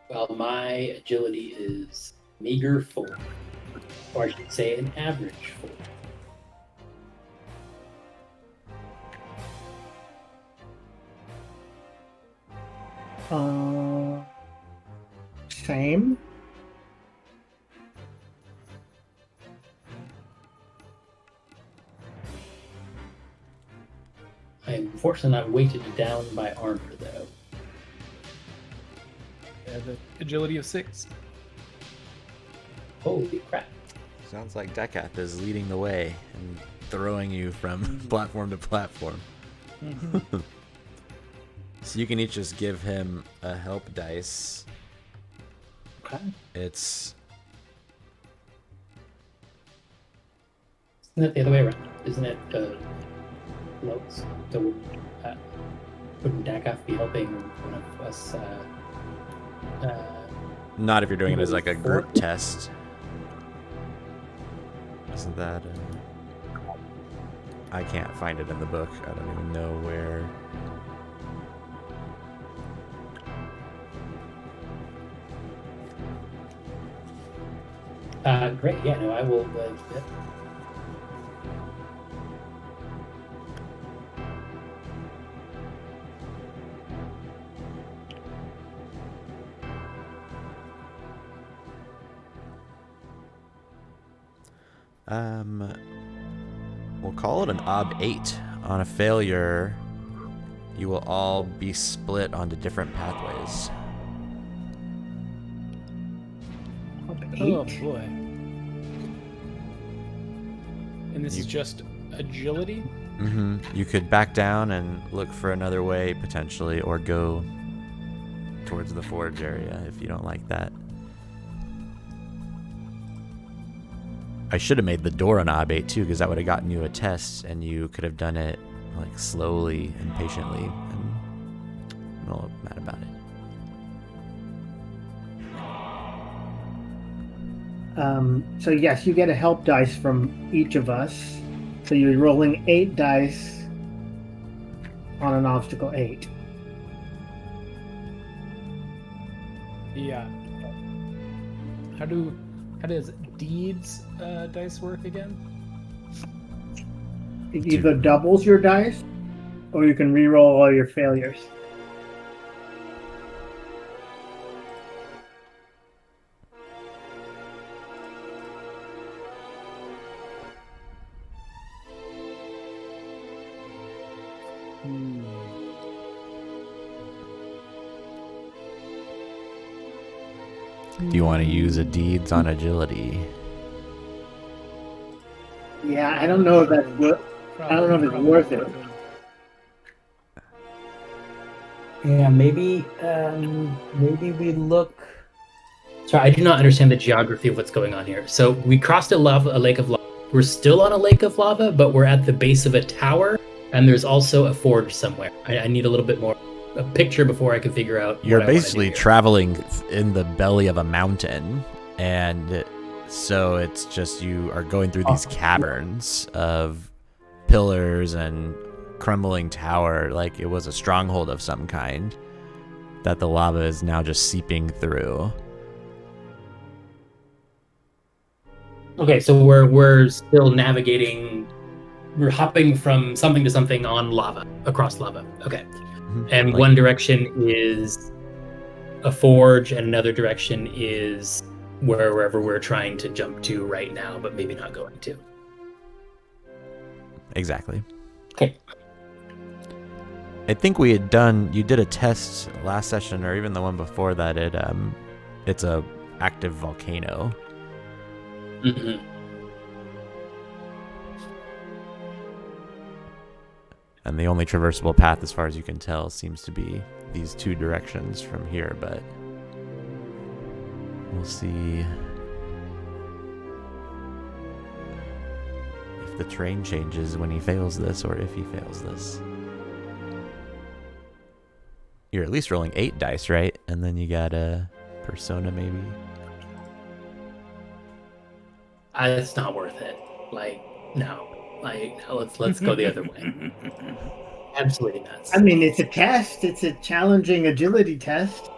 Well, my agility is meager 4, or I should say an average 4. Same. I am fortunately not weighted down by armor, though. Yeah, the agility of 6. Holy crap. Sounds like Dekath is leading the way and throwing you from platform to platform. So you can each just give him a help dice. Okay. It's Isn't it the other way around? Isn't it Lowe's? So wouldn't Dakath be helping one of us? not if you're doing it as like a group test. Isn't that? I can't find it in the book. I don't even know where. Great. Yeah. No, I will. Yeah. We'll call it an ob 8. On a failure, you will all be split onto different pathways. Oh boy. And this is just agility? Mm-hmm. You could back down and look for another way, potentially, or go towards the forge area if you don't like that. I should have made the door an ob 8 too, because that would have gotten you a test, and you could have done it like slowly and patiently, and I'm not mad about it. So yes, you get a help dice from each of us. So you're rolling 8 dice on an obstacle 8. Yeah. How does deeds dice work again? It either doubles your dice, or you can re-roll all your failures. Do you want to use a deeds on agility? Yeah, I don't know if that's I don't know if it's worth it. Yeah, maybe we look. Sorry, I do not understand the geography of what's going on here. So we crossed a lake of lava. We're still on a lake of lava, but we're at the base of a tower, and there's also a forge somewhere. I need a little bit more a picture before I can figure out. You're basically traveling in the belly of a mountain, and so it's just you are going through these caverns of pillars and crumbling tower, like it was a stronghold of some kind that the lava is now just seeping through. Okay, so we're still navigating. We're hopping from something to something on lava, across lava. Okay. And one direction is a forge, and another direction is wherever we're trying to jump to right now, but maybe not going to. Exactly. Okay. I think you did a test last session or even the one before that. It's a active volcano. Mm-hmm. And the only traversable path, as far as you can tell, seems to be these two directions from here, but we'll see if the terrain changes when he fails this, or if he fails this. You're at least rolling 8 dice, right? And then you got a persona, maybe? It's not worth it. Like, no. Like, no, let's go the other way. Absolutely nuts. I mean, it's a test. It's a challenging agility test.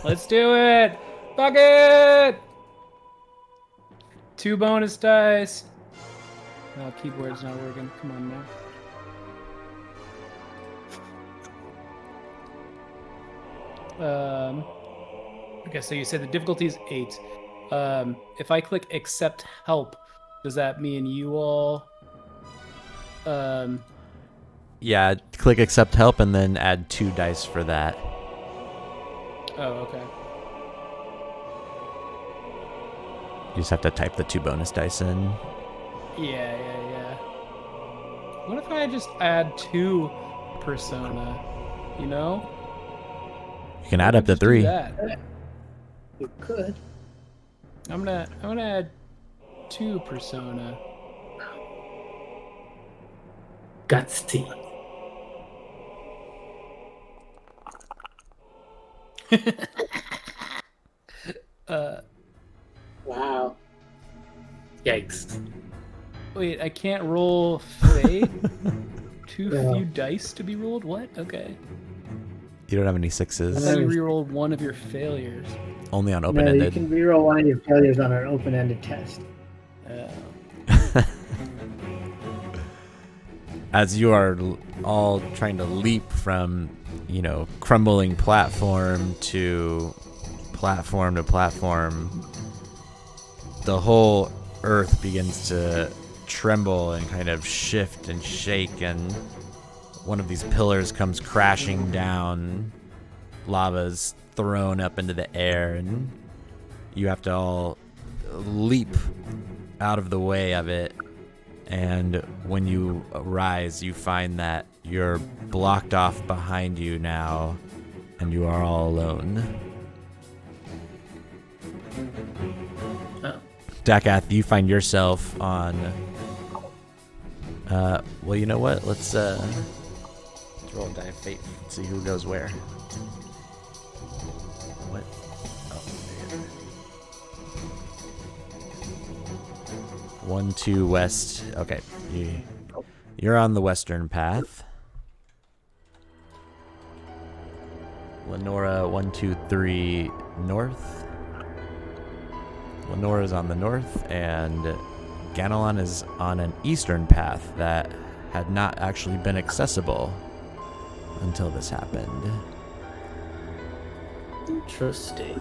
Let's do it! Fuck it! 2 bonus dice. Oh, keyboard's not working. Come on now. Okay, so you said the difficulty is 8. If I click accept help, does that mean you all? Yeah, click accept help and then add 2 dice for that. Oh, okay. You just have to type the 2 bonus dice in. Yeah. What if I just add 2 persona? You know? You can add up to Just do 3. that. You could. I'm gonna add 2 persona. Gutsy. Wow. Yikes. Wait, I can't roll fate? Too Yeah. few dice to be rolled? What? Okay. You don't have any I 6s. thought you rerolled one of your failures. Only on No, you open-ended. can reroll one of your failures on an open-ended test. As you are all trying to leap from, crumbling platform to platform, the whole earth begins to tremble and kind of shift and shake, and one of these pillars comes crashing down. Lava's thrown up into the air, and you have to all leap out of the way of it. And when you rise, you find that you're blocked off behind you now, and you are all alone. Oh. Dakath, you find yourself on... well, you know what? Let's roll a die of fate. See who goes where. What? Oh, there you go. 1, 2, west. Okay. You're on the western path. Lenora, 1, 2, 3, north. Lenora's on the north, and Ganelon is on an eastern path that had not actually been accessible until this happened. Interesting.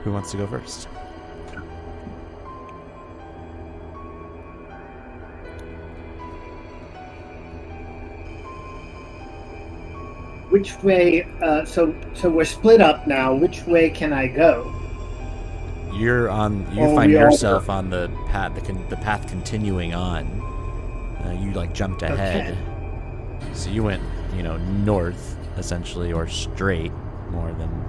Who wants to go first? Which way? So we're split up now. Which way can I go? You find we all yourself on the path, the path continuing on. You jumped ahead, so you went, north essentially, or straight more than.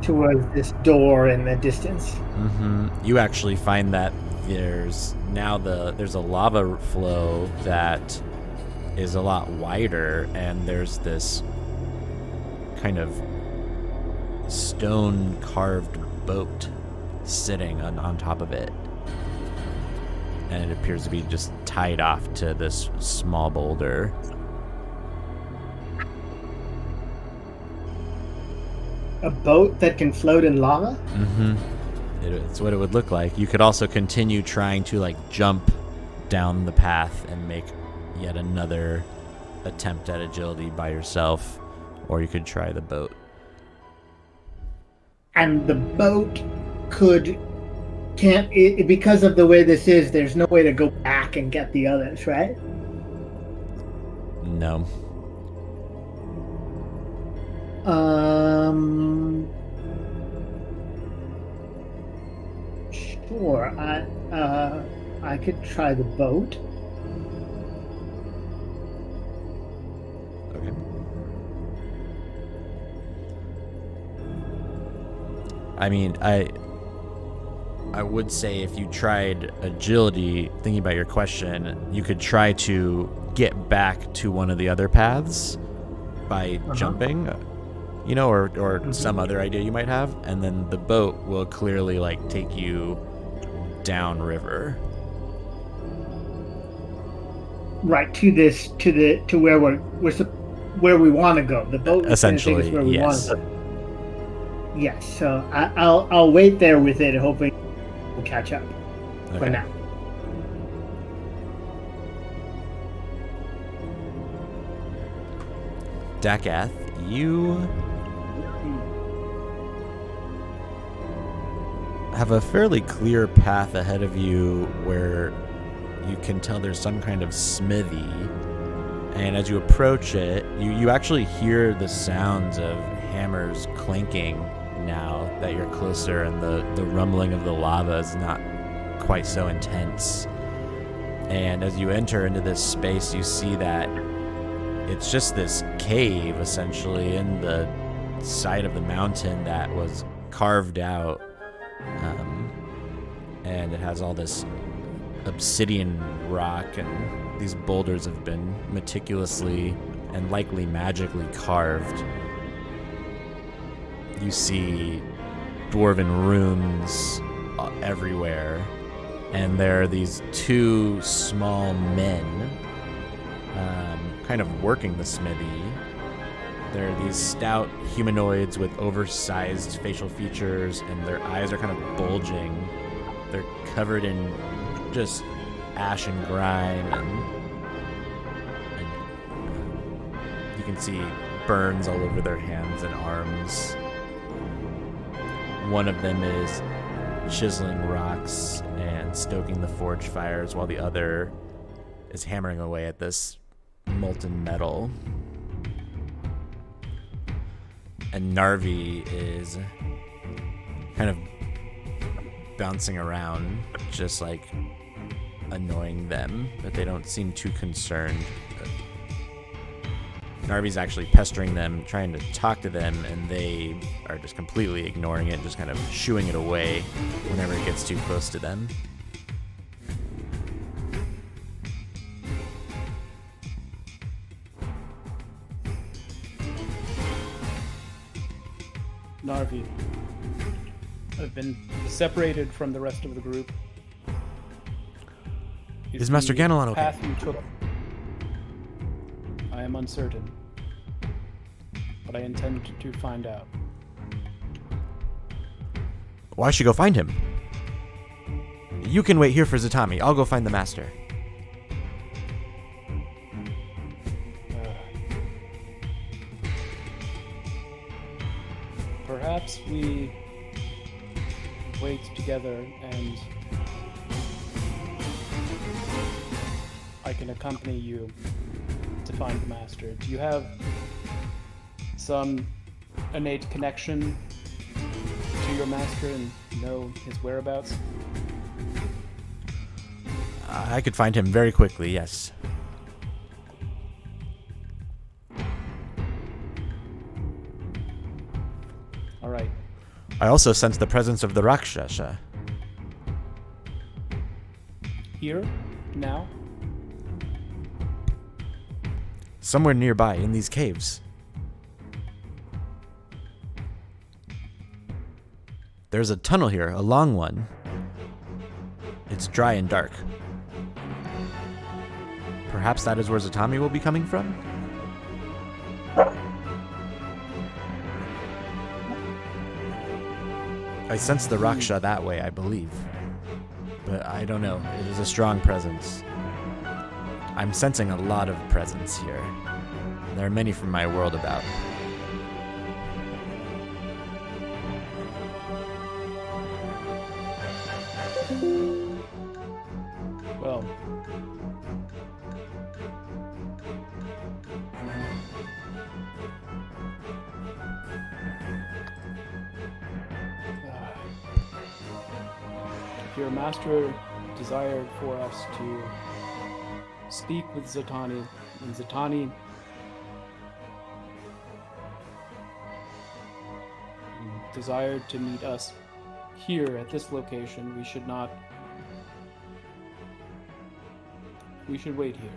Towards this door in the distance. Mm-hmm. You actually find that there's a lava flow that is a lot wider, and there's this kind of stone carved boat sitting on top of it. and it appears to be just tied off to this small boulder. A boat that can float in lava? Mm-hmm. It's what it would look like. You could also continue trying to like jump down the path and make yet another attempt at agility by yourself, or you could try the boat. And the boat can't, because of the way this is, there's no way to go back and get the others, right? No. Sure. I could try the boat. Okay. I mean, I would say if you tried agility, thinking about your question, you could try to get back to one of the other paths by jumping, or some other idea you might have, and then the boat will clearly like take you downriver. Right to where we want to go. The boat is gonna take us Essentially, where we yes. want to go. Yes. So I'll wait there with it, hoping we'll catch up. For Okay. now. Dakath, you have a fairly clear path ahead of you where you can tell there's some kind of smithy, and as you approach it, you actually hear the sounds of hammers clanking now that you're closer, and the rumbling of the lava is not quite so intense. And as you enter into this space, you see that it's just this cave, essentially, in the side of the mountain that was carved out. And it has all this obsidian rock, and these boulders have been meticulously and likely magically carved. You see dwarven runes everywhere, and there are these two small men kind of working the smithy. There are these stout humanoids with oversized facial features, and their eyes are kind of bulging. They're covered in just ash and grime, and you can see burns all over their hands and arms. One of them is chiseling rocks and stoking the forge fires, while the other is hammering away at this molten metal. And Narvi is kind of bouncing around, just like annoying them, but they don't seem too concerned. Narvi's actually pestering them, trying to talk to them, and they are just completely ignoring it, just kind of shooing it away whenever it gets too close to them. Narvi, I've been separated from the rest of the group. Is Master the Ganelon okay? path you took? I am uncertain, but I intend to find out. Why should go find him? You can wait here for Zatami. I'll go find the master. Perhaps we wait together, and I can accompany you to find the master. Do you have some innate connection to your master and know his whereabouts? I could find him very quickly, yes. All right. I also sense the presence of the Rakshasa. Here? Now? Somewhere nearby, in these caves. There's a tunnel here, a long one. It's dry and dark. Perhaps that is where Zatami will be coming from? I sense the Raksha that way, I believe. But I don't know. It is a strong presence. I'm sensing a lot of presence here. There are many from my world about. Well, your master desired for us to speak with Zatani, and Zatani desired to meet us here at this location. We should wait here,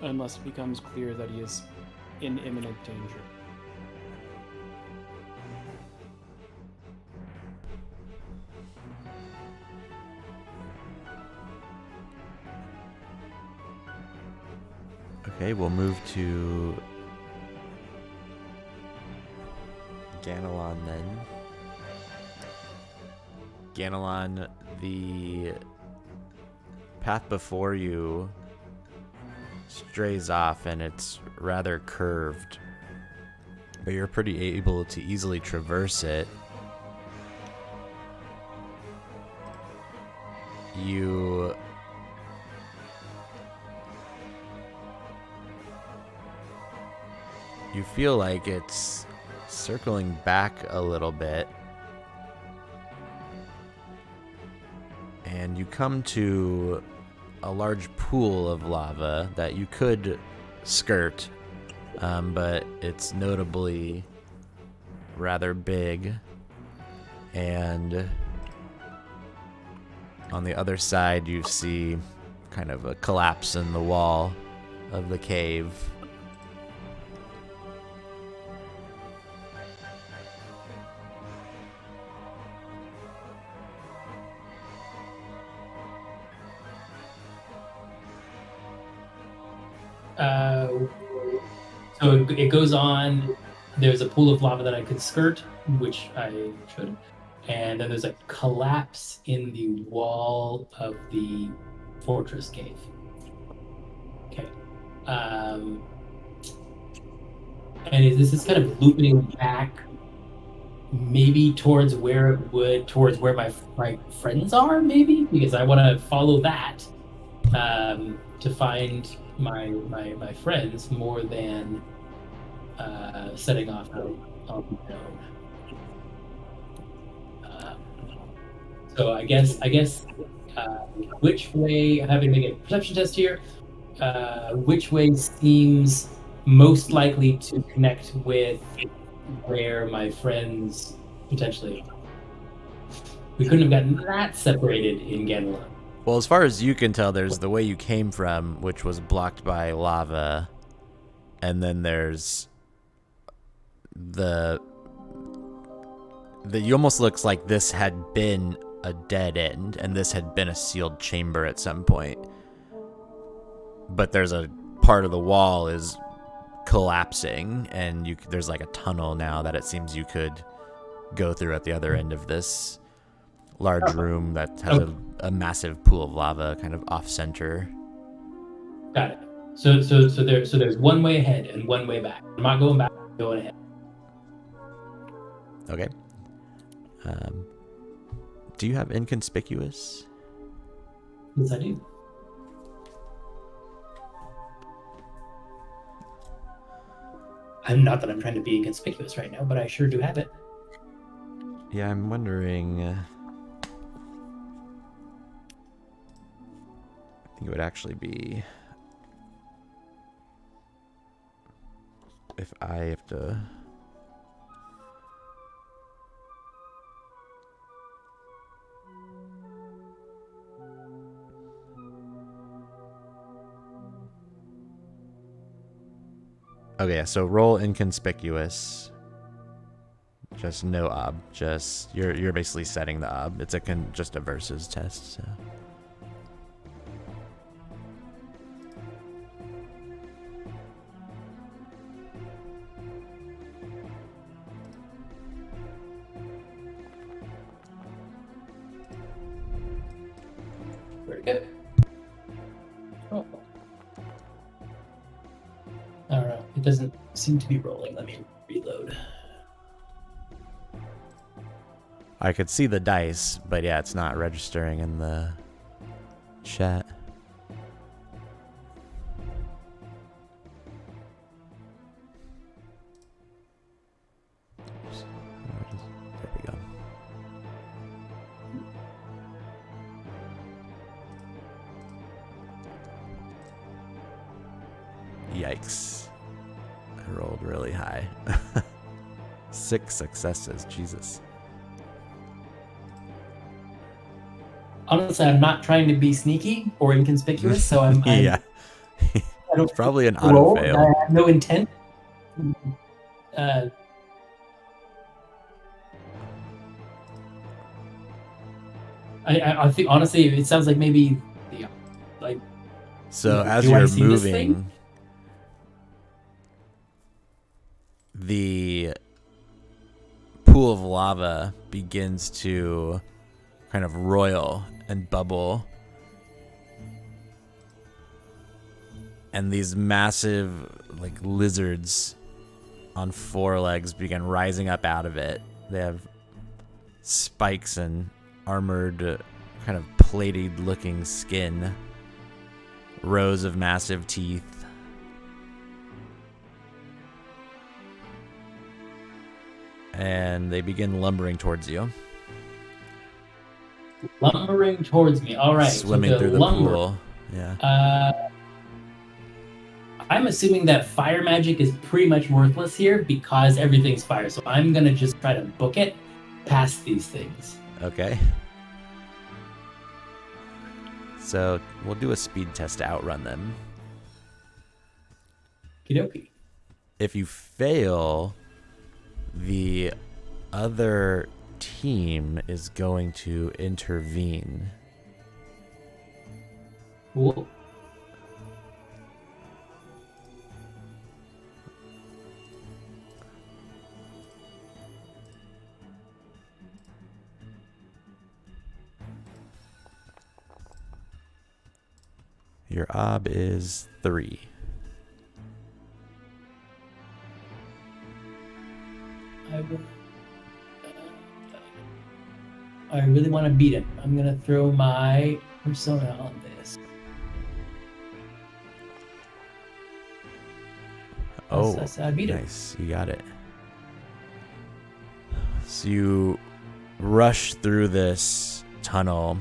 unless it becomes clear that he is in imminent danger. Okay, we'll move to Ganelon then. Ganelon, the path before you strays off and it's rather curved, but you're pretty able to easily traverse it. You feel like it's circling back a little bit, and you come to a large pool of lava that you could skirt, but it's notably rather big, and on the other side you see kind of a collapse in the wall of the cave. So it goes on. There's a pool of lava that I could skirt, which I should. And then there's a collapse in the wall of the fortress cave. Okay. And this is kind of looping back, maybe towards where my friends are, maybe, because I want to follow that to find my friends more than setting off on my own. So I guess which way, I'm having to make a perception test here, which way seems most likely to connect with where my friends potentially are. We couldn't have gotten that separated in Ganelon. Well, as far as you can tell, there's the way you came from, which was blocked by lava, and then there's the you almost looks like this had been a dead end, and this had been a sealed chamber at some point. But there's a part of the wall is collapsing, and there's like a tunnel now that it seems you could go through at the other end of this large room that has a massive pool of lava kind of off center. Got it. So there's one way ahead and one way back. I'm not going back, I'm going ahead. Okay. Do you have inconspicuous? Yes, I do. I'm not that I'm trying to be inconspicuous right now, but I sure do have it. Yeah, I'm wondering. I think it would actually be if I have to. Okay, so roll inconspicuous. Just no ob. Just you're basically setting the ob. It's just a versus test. So we go. Oh. I don't know. It doesn't seem to be rolling. Let me reload. I could see the dice, but yeah, it's not registering in the chat. There we go. Yikes. I rolled really high. 6 successes, Jesus. Honestly, I'm not trying to be sneaky or inconspicuous, so I'm Yeah. I don't It's probably an roll. auto fail. I have no intent. I think honestly, it sounds like maybe, like. So as Do I you're see this thing? moving, the pool of lava begins to kind of roil and bubble. And these massive, like, lizards on 4 legs begin rising up out of it. They have spikes and armored, kind of plated looking skin. Rows of massive teeth. And they begin lumbering towards you. Lumbering towards me. All right. Swimming so through the lumber, pool. Yeah. I'm assuming that fire magic is pretty much worthless here because everything's fire. So I'm gonna just try to book it past these things. Okay. So we'll do a speed test to outrun them. Kidoki. If you fail, the other team is going to intervene. Cool. Your ob is 3. I really want to beat him. I'm gonna throw my persona on this. Oh, I beat him. nice. You got it. So you rush through this tunnel,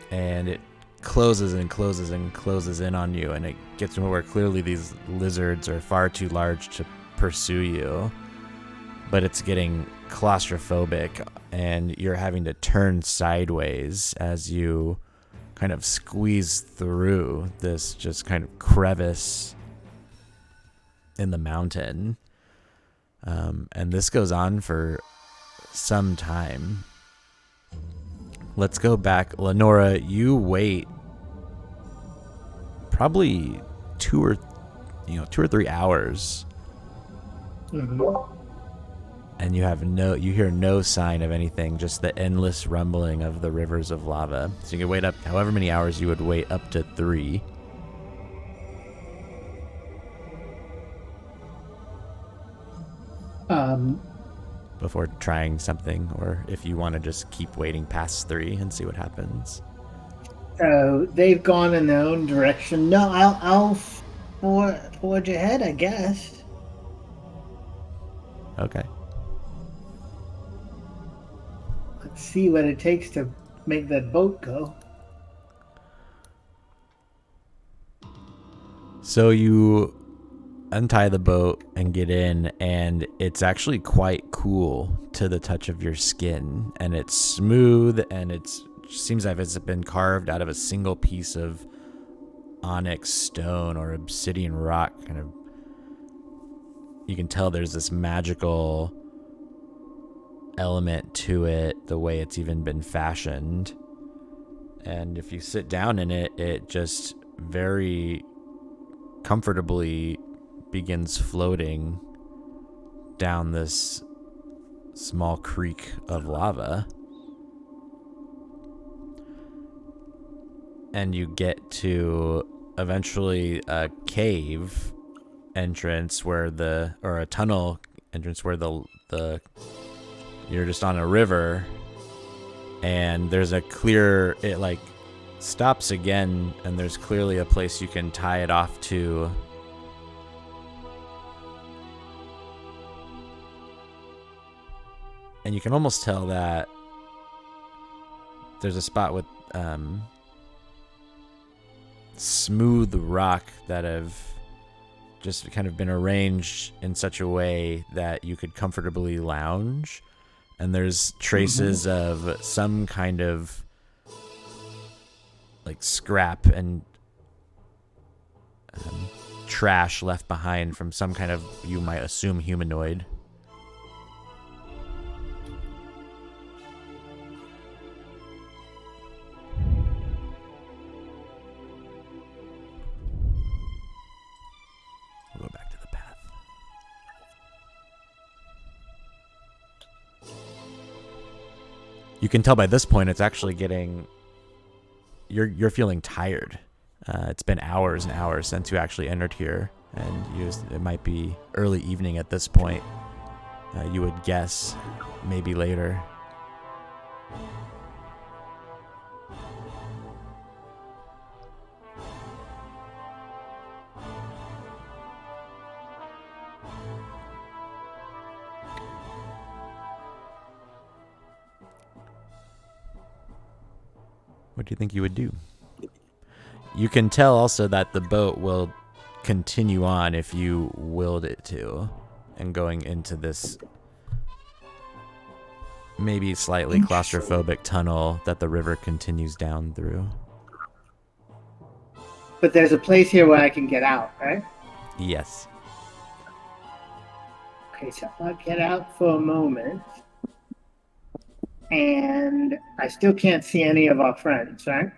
and it closes and closes and closes in on you, and it gets to where clearly these lizards are far too large to pursue you, but it's getting claustrophobic, and you're having to turn sideways as you kind of squeeze through this just kind of crevice in the mountain. And this goes on for some time. Let's go back. Lenora, you wait probably 2 or 3 hours. Mm-hmm. And you hear no sign of anything, just the endless rumbling of the rivers of lava. So you can wait up however many hours you would wait, up to 3. Before trying something, or if you want to just keep waiting past 3 and see what happens. So they've gone in their own direction. No, I'll forge ahead, I guess. Okay. Let's see what it takes to make that boat go. So you untie the boat and get in, and it's actually quite cool to the touch of your skin, and it's smooth, and it seems like it's been carved out of a single piece of onyx stone or obsidian rock. Kind of, you can tell there's this magical element to it, the way it's even been fashioned. And if you sit down in it, it just very comfortably begins floating down this small creek of lava. and you get to eventually a cave entrance or a tunnel entrance where the you're just on a river, and there's a clear, it like stops again, and there's clearly a place you can tie it off to. And you can almost tell that there's a spot with smooth rock that have just kind of been arranged in such a way that you could comfortably lounge. And there's traces of some kind of like scrap and trash left behind from some kind of, you might assume, humanoid. We'll go back to the path. You can tell by this point it's actually getting, you're feeling tired. It's been hours and hours since you actually entered here, and it might be early evening at this point. You would guess, maybe later. What do you think you would do? You can tell also that the boat will continue on if you willed it to, and going into this maybe slightly claustrophobic tunnel that the river continues down through. But there's a place here where I can get out, right? Yes. Okay, so I'll get out for a moment. And I still can't see any of our friends, right?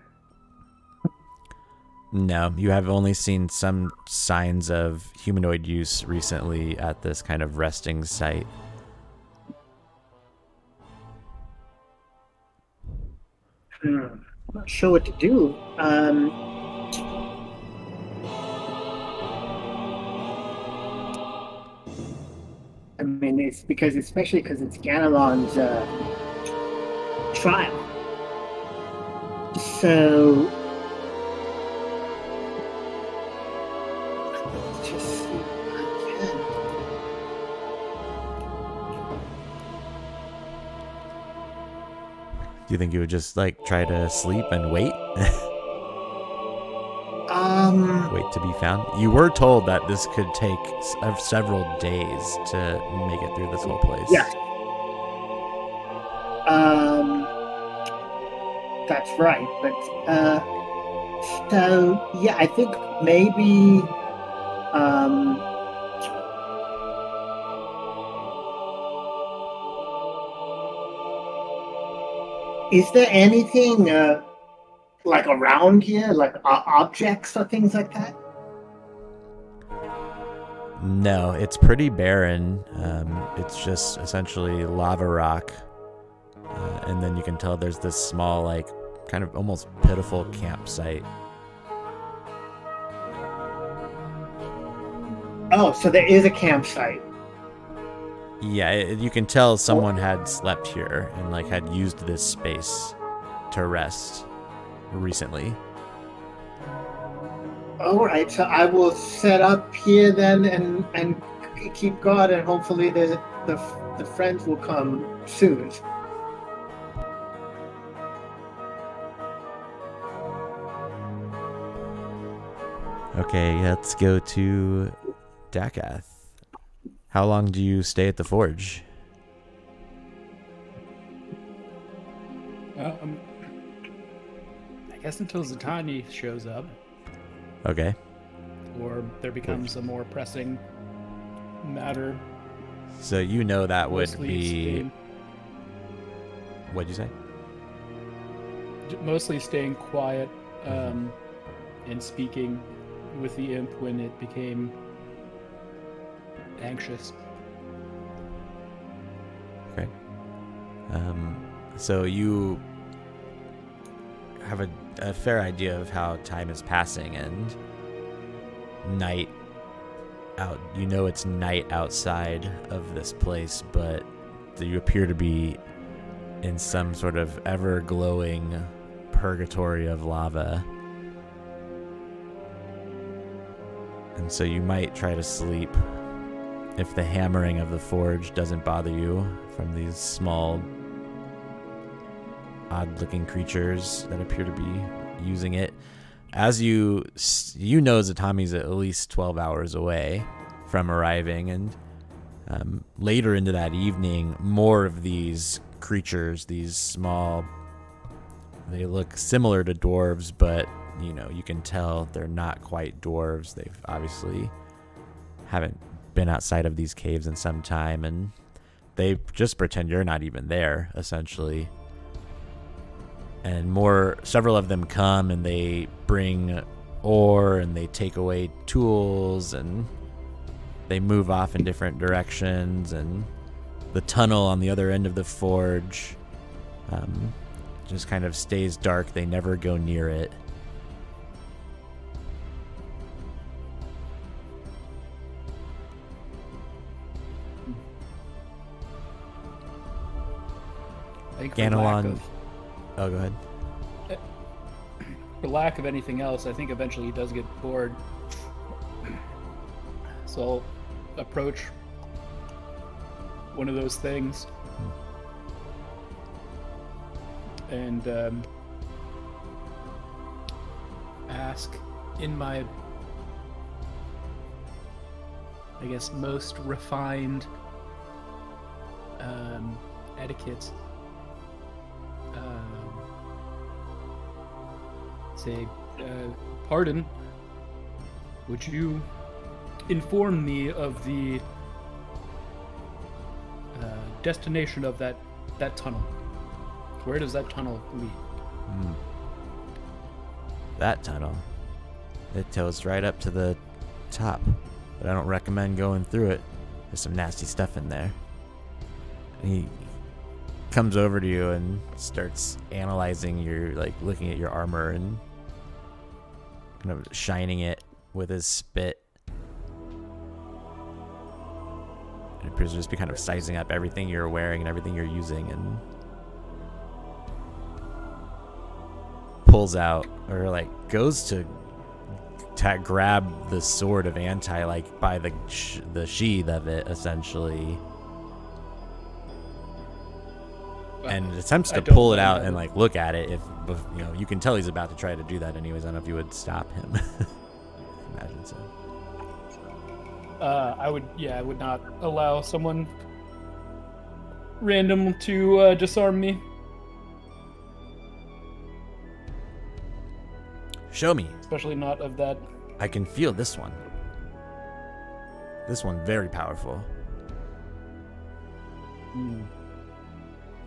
No, you have only seen some signs of humanoid use recently at this kind of resting site. I'm not sure what to do. I mean, especially because it's Ganelon's trial. So let's just see if I can. Do you think you would just like try to sleep and wait? Wait to be found? You were told that this could take several days to make it through this whole place. Yes. That's right. But so yeah, I think maybe is there anything like around here, like objects or things like that? No, it's pretty barren. It's just essentially lava rock. And then you can tell there's this small, like, kind of almost pitiful campsite. Oh, so there is a campsite. Yeah, you can tell someone had slept here and, like, had used this space to rest recently. All right, so I will set up here then and keep guard, and hopefully the friends will come soon. Okay, let's go to Dakath. How long do you stay at the forge? I guess until Zatanni shows up, Okay. or there becomes a more pressing matter. So you know that would Mostly be... staying- What'd you say? mostly staying quiet and speaking with the imp when it became anxious. Okay. So you have a a fair idea of how time is passing, and night out. You know it's night outside of this place, but you appear to be in some sort of ever-glowing purgatory of lava. And so you might try to sleep if the hammering of the forge doesn't bother you from these small, odd-looking creatures that appear to be using it. As you know Zatami's at least 12 hours away from arriving, and later into that evening, more of these creatures, these small, they look similar to dwarves, but you can tell they're not quite dwarves. They've obviously haven't been outside of these caves in some time, and they just pretend you're not even there, essentially. And several of them come and they bring ore and they take away tools and they move off in different directions, and the tunnel on the other end of the forge just kind of stays dark. They never go near it. I think Ganelon. Oh, go ahead. For lack of anything else, I think eventually he does get bored. So I'll approach one of those things and ask in my, I guess, most refined etiquette. Say, pardon, would you inform me of the destination of that tunnel? Where does that tunnel lead? That tunnel, it goes right up to the top, but I don't recommend going through it. There's some nasty stuff in there. And he comes over to you and starts analyzing looking at your armor and kind of shining it with his spit. It appears to just be kind of sizing up everything you're wearing and everything you're using, and pulls out, or goes to grab the sword of Anti, by the sheath of it, essentially. And attempts to pull it out and look at it. If you can tell he's about to try to do that anyways. I don't know if you would stop him. Imagine so. I would not allow someone random to disarm me. Show me. Especially not of that. I can feel this one. This one very powerful.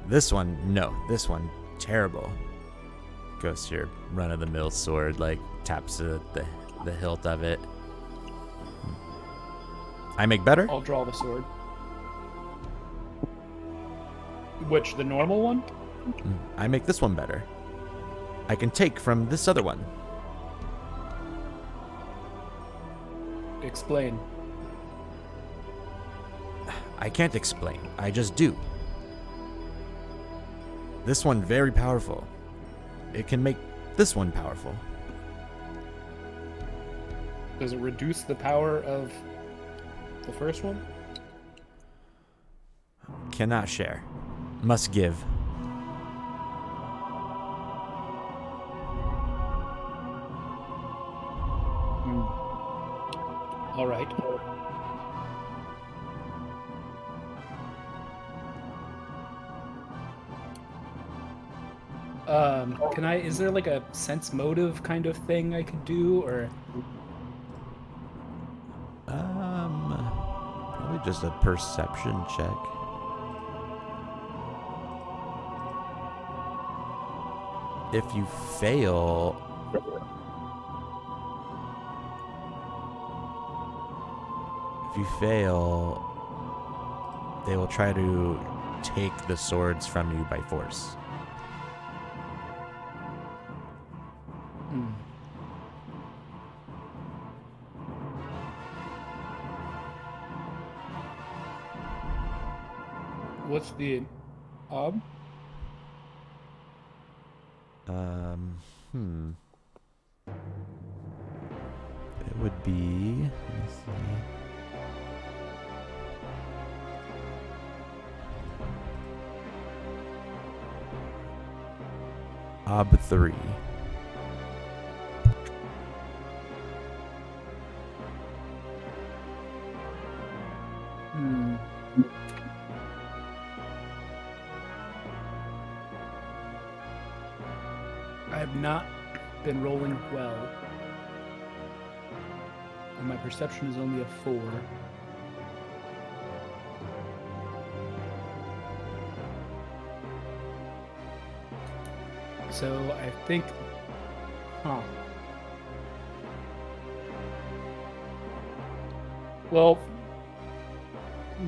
This one, no. This one, terrible. Goes to your run-of-the-mill sword, taps the hilt of it. I make better? I'll draw the sword. Which, the normal one? I make this one better. I can take from this other one. Explain. I can't explain. I just do. This one very powerful. It can make this one powerful. Does it reduce the power of the first one? Cannot share. Must give. All right. Is there a sense motive kind of thing I could do, or? Probably just a perception check. If you fail, they will try to take the swords from you by force. What's the ob? It would be. Let me see. Ob 3. I have not been rolling well. And my perception is only a 4. So I think... Huh. Well,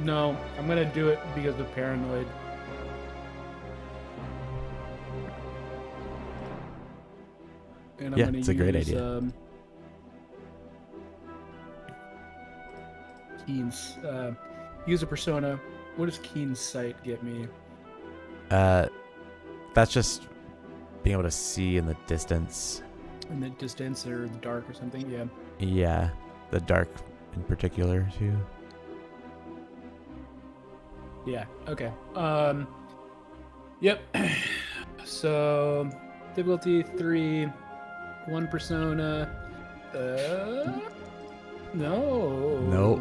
no, I'm going to do it because of paranoid. And I'm Yeah, gonna it's a great idea. Keen's use a persona. What does Keen's sight get me? That's just being able to see in the distance. In the distance or the dark or something? Yeah. Yeah, the dark in particular too. Yeah. Okay. Yep. So difficulty 3, 1 persona. No. Nope.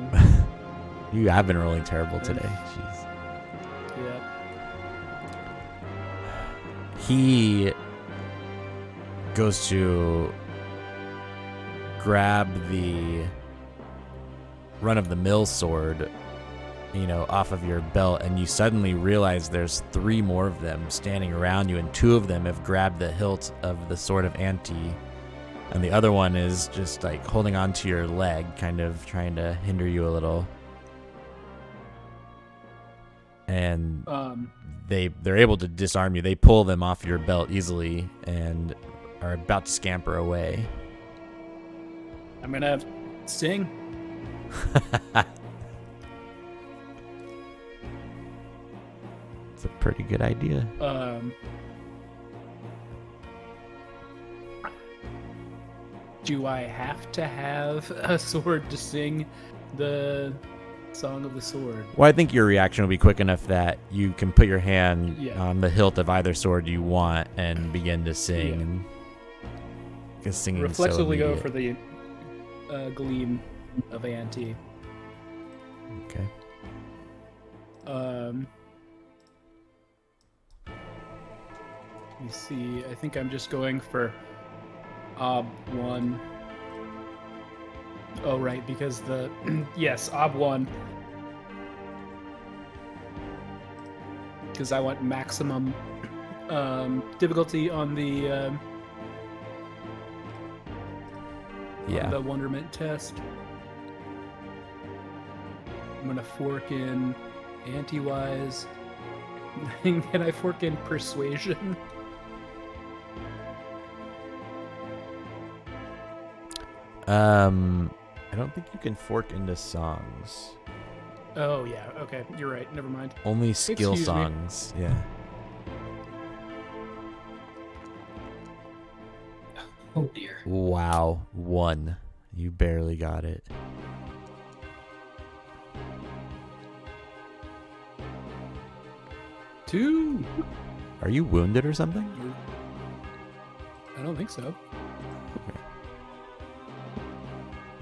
You have been rolling terrible today. Jeez. Yeah. He goes to grab the run-of-the-mill sword, off of your belt, and you suddenly realize there's 3 more of them standing around you, and 2 of them have grabbed the hilt of the sword of Auntie, and the other one is just like holding onto your leg, kind of trying to hinder you a little. And they're able to disarm you. They pull them off your belt easily and are about to scamper away. I'm gonna sing. It's a pretty good idea. Do I have to have a sword to sing the Song of the Sword? Well, I think your reaction will be quick enough that you can put your hand Yeah. on the hilt of either sword you want and begin to sing. Because singing is so Reflexively go immediate. for the gleam of Auntie. Okay. Let me see. I think I'm just going for Ob 1. Oh, right, because the... yes, Ob 1. Because I want maximum difficulty on the... Yeah. the wonderment test. I'm gonna fork in anti-wise. Can I fork in persuasion? I don't think you can fork into songs. Oh yeah, okay, you're right. Never mind. Only skill Excuse me. songs. Yeah. Oh dear. Wow. 1. You barely got it. Two. Are you wounded or something? I don't think so.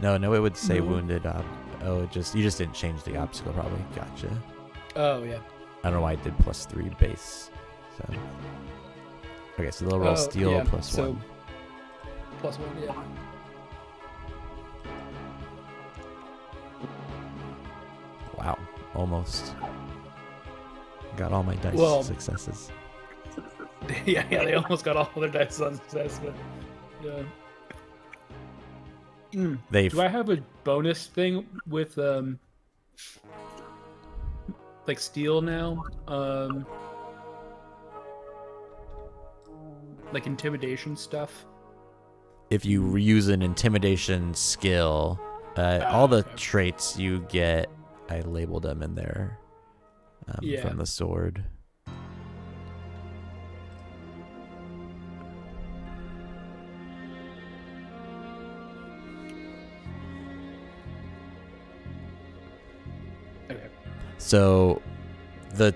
No, it would say No. wounded. You just didn't change the obstacle, probably. Gotcha. Oh yeah. I don't know why I did +3 base. So. Okay, so they'll roll Oh, steel yeah, +1. so- +1, yeah. Wow, almost. Got all my dice Well- successes. yeah, they almost got all their dice on success, but yeah. They've Do I have a bonus thing with like steel now? Like intimidation stuff? if you use an intimidation skill, all the okay. traits you get, I labeled them in there. Yeah. from the sword. Okay. So the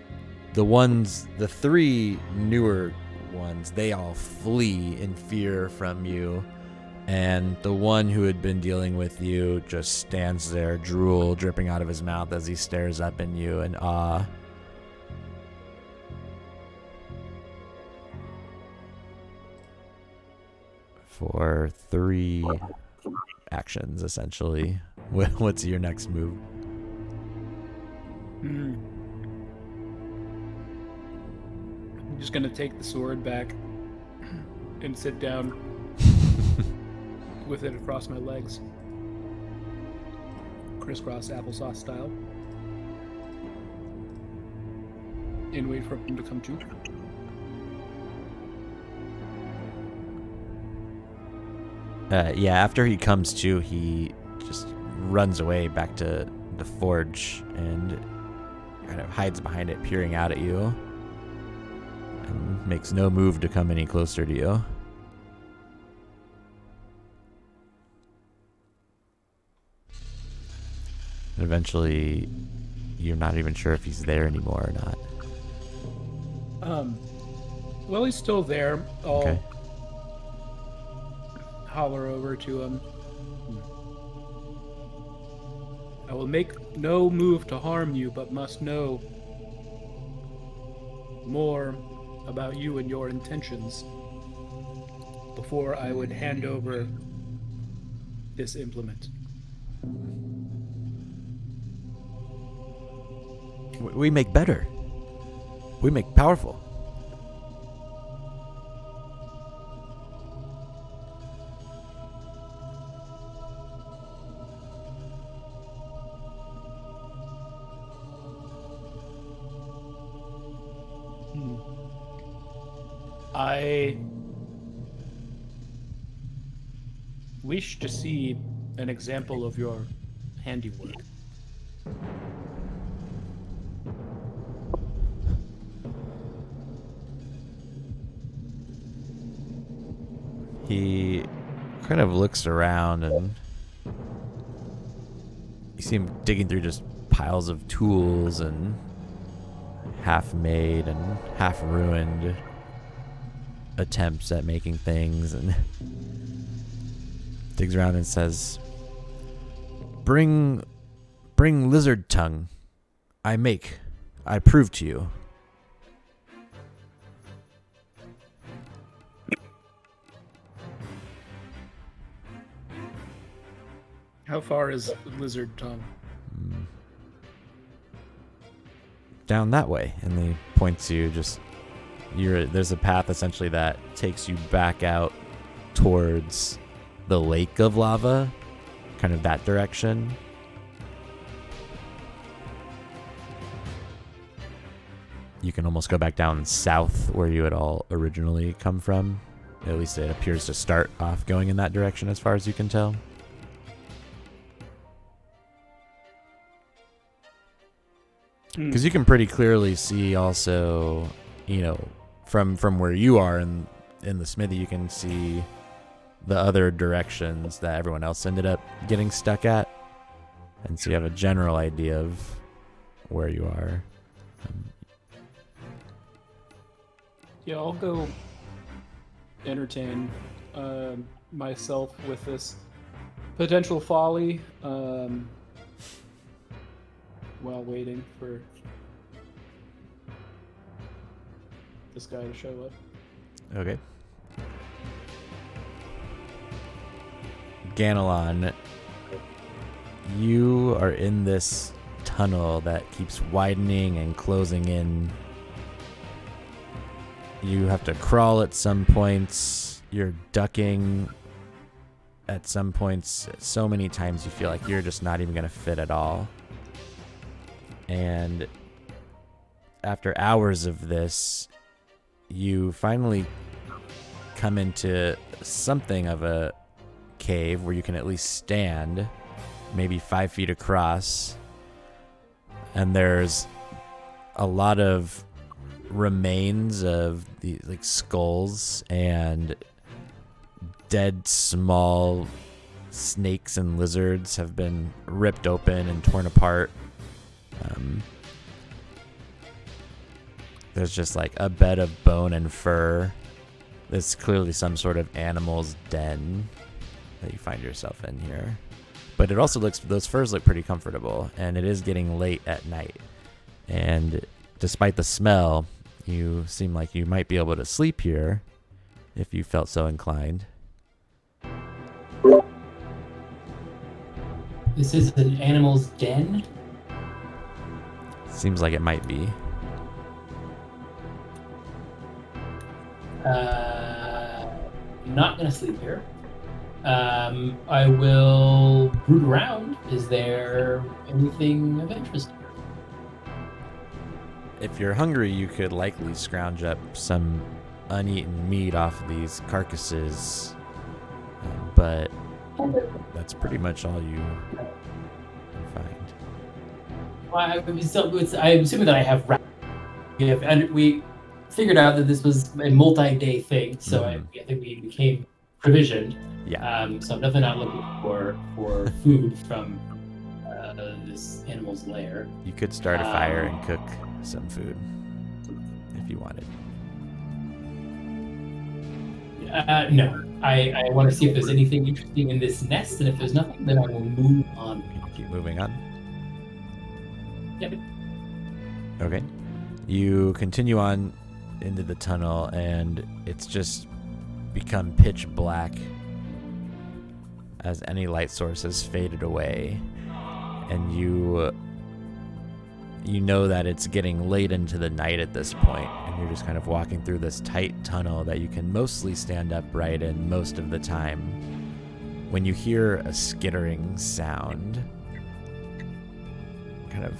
three newer ones, they all flee in fear from you, and the one who had been dealing with you just stands there, drool dripping out of his mouth as he stares up at you in awe. For 3 actions, essentially. What's your next move? I'm just gonna take the sword back and sit down with it across my legs. Crisscross applesauce style. And wait for him to come to. Yeah, after he comes to, he just runs away back to the forge and kind of hides behind it, peering out at you, and makes no move to come any closer to you. And eventually, you're not even sure if he's there anymore or not. Well, he's still there. I'll Okay. holler over to him. I will make no move to harm you, but must know more about you and your intentions before I would hand over this implement. We make better. We make powerful. I wish to see an example of your handiwork. He kind of looks around, and you see him digging through just piles of tools and half-made and half-ruined attempts at making things, and digs around and says, Bring lizard tongue. I prove to you. How far is lizard tongue? Down that way, and he points you there's a path essentially that takes you back out towards the lake of lava, kind of that direction. You can almost go back down south where you had all originally come from. At least it appears to start off going in that direction as far as you can tell. Because you can pretty clearly see also, from where you are in the smithy, you can see the other directions that everyone else ended up getting stuck at. And so you have a general idea of where you are. Yeah, I'll go entertain myself with this potential folly while waiting for this guy to show up. Okay. Ganelon, you are in this tunnel that keeps widening and closing in. You have to crawl at some points. You're ducking at some points. So many times you feel like you're just not even going to fit at all. And after hours of this, you finally come into something of a cave where you can at least stand, maybe 5 feet across. And there's a lot of remains of the like skulls and dead small snakes and lizards have been ripped open and torn apart. There's just like a bed of bone and fur. There's clearly some sort of animal's den that you find yourself in here. But it also looks, those furs look pretty comfortable, and it is getting late at night. And despite the smell, you seem like you might be able to sleep here if you felt so inclined. This is an animal's den? Seems like it might be. Not gonna sleep here. I will root around. Is there anything of interest? If you're hungry, you could likely scrounge up some uneaten meat off of these carcasses, but that's pretty much all you can find. Well, I'm assuming that I have. We figured out that this was a multi-day thing, so I think we became provisioned. Yeah. So I'm definitely not looking for food from this animal's lair. You could start a fire and cook some food if you wanted. No. I want to see if there's anything interesting in this nest, and if there's nothing, then I will move on. Keep moving on. Yep. Okay. You continue on into the tunnel, and it's just become pitch black as any light source has faded away. And you know that it's getting late into the night at this point, and you're just kind of walking through this tight tunnel that you can mostly stand upright in most of the time, when you hear a skittering sound kind of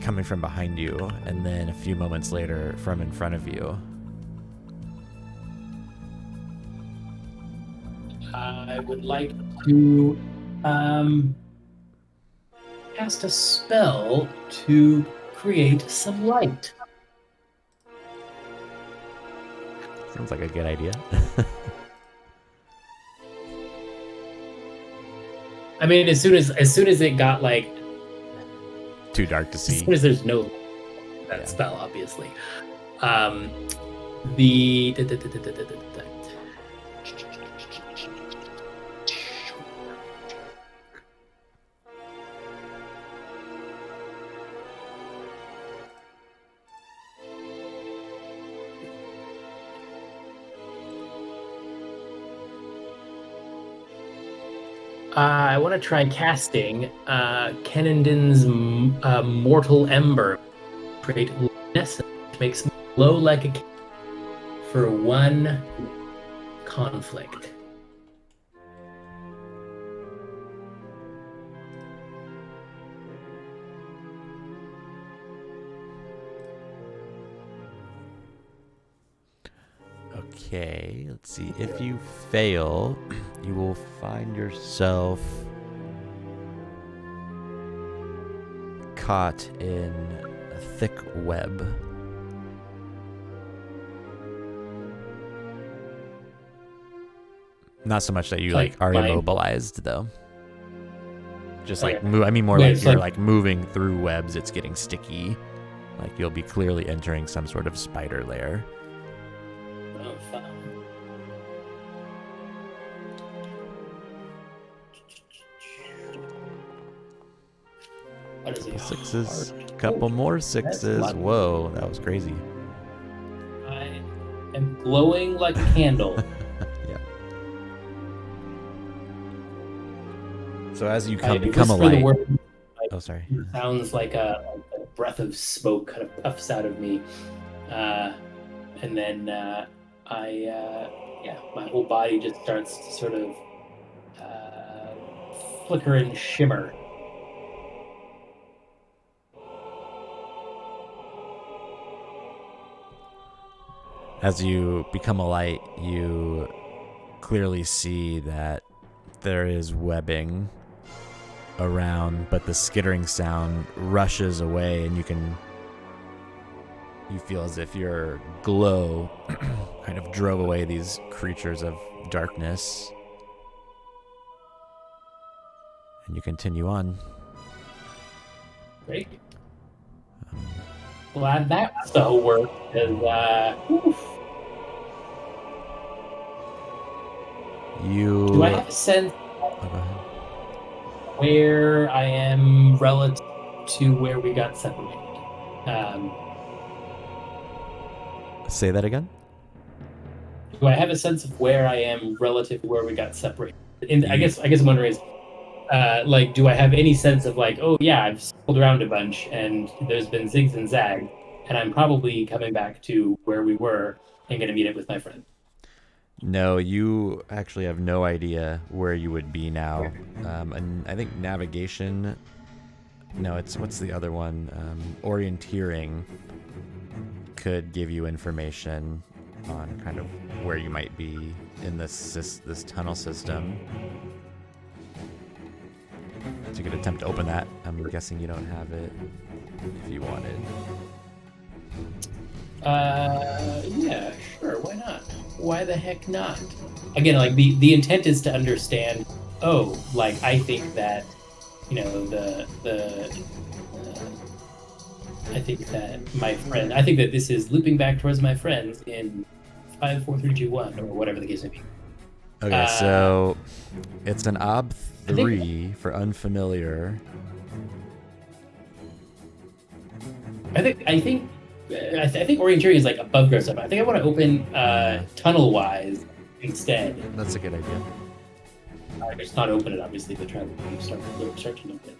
coming from behind you, and then a few moments later from in front of you. I would like to cast a spell to create some light. Sounds like a good idea. I mean, as soon as it got like Too dark to as see. soon as there's no that spell, obviously. I want to try casting Kennendon's Mortal Ember. Create luminescence, which makes me glow like a candle for one conflict. Okay, let's see. If you fail, you will find yourself caught in a thick web. Not so much that you Like are my- immobilized, though. Just Okay. like I mean, more Wait, like it's you're like- like moving through webs. It's getting sticky. Like you'll be clearly entering some sort of spider lair. Oh, fun. What is it? Sixes, Hard. couple more That's sixes. lucky. Whoa, that was crazy. I am glowing like a candle. Yeah. So as you I become a whisper the light. word. Oh, sorry. It sounds like a breath of smoke kind of puffs out of me, and then my whole body just starts to sort of flicker and shimmer. As you become a light, you clearly see that there is webbing around, but the skittering sound rushes away, and you can you feel as if your glow kind of drove away these creatures of darkness. And you continue on. Great. Glad that so worked. You. Do I have a sense Oh, go ahead. where I am relative to where we got separated? Say that again? Do I have a sense of where I am relative to where we got separated? And I guess I'm wondering is, like, do I have any sense of like, oh yeah, I've scrolled around a bunch and there's been zigs and zags, and I'm probably coming back to where we were and going to meet up with my friend. No, you actually have no idea where you would be now. And I think navigation. No, what's the other one? Orienteering could give you information on kind of where you might be in this tunnel system. So you could attempt to open that. I'm guessing you don't have it if you wanted. Yeah, sure, why not? Why the heck not? Again, like the intent is to understand. Oh, like I think that, you know, I think that my friend. I think that this is looping back towards my friends in 5, 4, 3, 2, 1, or whatever the case may be. Okay, so it's an ob 3 for unfamiliar. I think orienteering is like above ground stuff. I think I want to open tunnel wise instead. That's a good idea. Just not open it, obviously, but try to start to open it.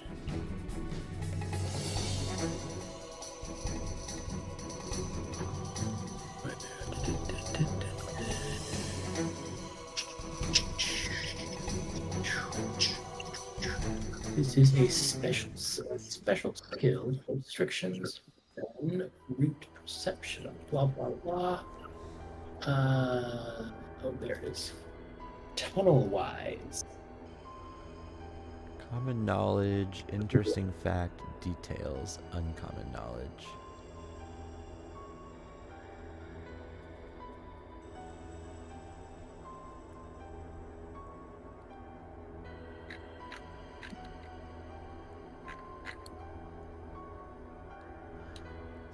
This is a special skill. Restrictions. Root perception. Blah blah blah. Oh, there it is. Tunnel wise. Common knowledge, interesting fact, details, uncommon knowledge.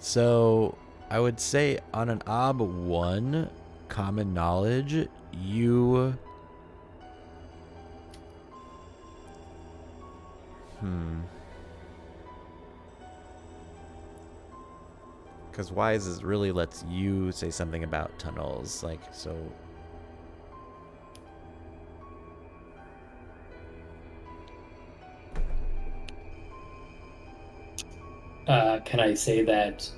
So I would say on an ob 1 common knowledge, you because wise is really lets you say something about tunnels, like, so can I say that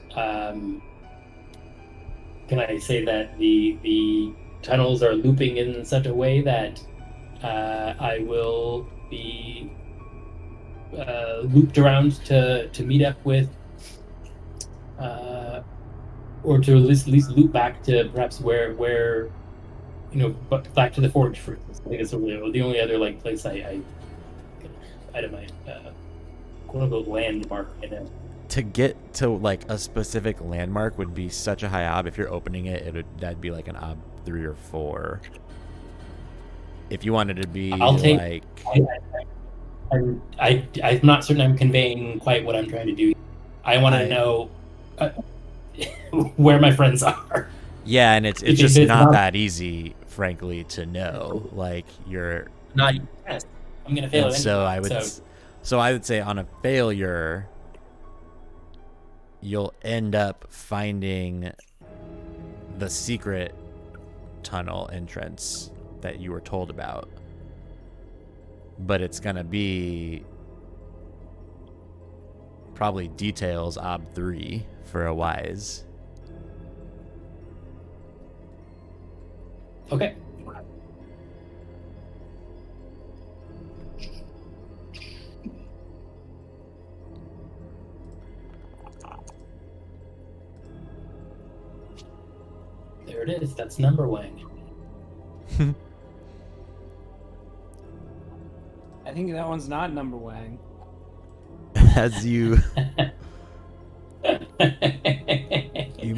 the tunnels are looping in such a way that I will be looped around to meet up with, or to at least loop back to perhaps where back to the forge, for instance. I think it's the only other like place I had my quote unquote landmark in it. to get to like a specific landmark would be such a high ob. If you're opening it, that'd be like an ob 3 or 4. If you wanted to be like, I'm not certain I'm conveying quite what I'm trying to do. I want to know where my friends are. Yeah, and it's just not that easy, frankly, to know. Like you're not. Yes, I'm gonna fail. So I would say on a failure, you'll end up finding the secret tunnel entrance that you were told about, but it's gonna be probably details ob 3 for a wise. Okay. There it is. That's number wang. I think that one's not number wang. As you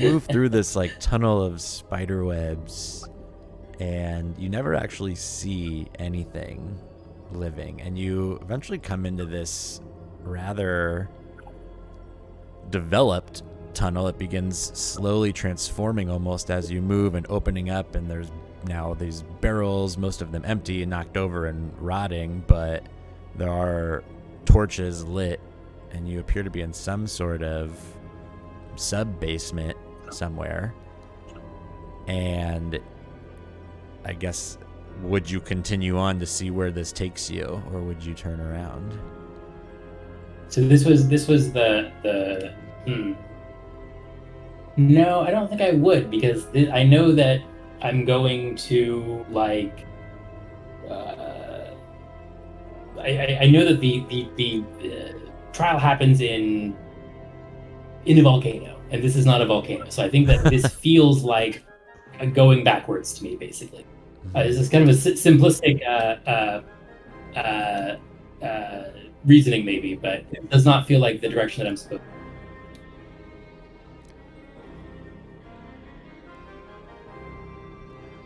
move through this like tunnel of spider webs, and you never actually see anything living, and you eventually come into this rather developed tunnel. It begins slowly transforming almost as you move and opening up, and there's now these barrels, most of them empty and knocked over and rotting, but there are torches lit, and you appear to be in some sort of sub-basement somewhere. And I guess, would you continue on to see where this takes you, or would you turn around? So this was the No, I don't think I would, because I know that I'm going to like. I know that the trial happens in a volcano, and this is not a volcano. So I think that this feels like going backwards to me, basically. This is kind of a simplistic reasoning, maybe, but it does not feel like the direction that I'm supposed to.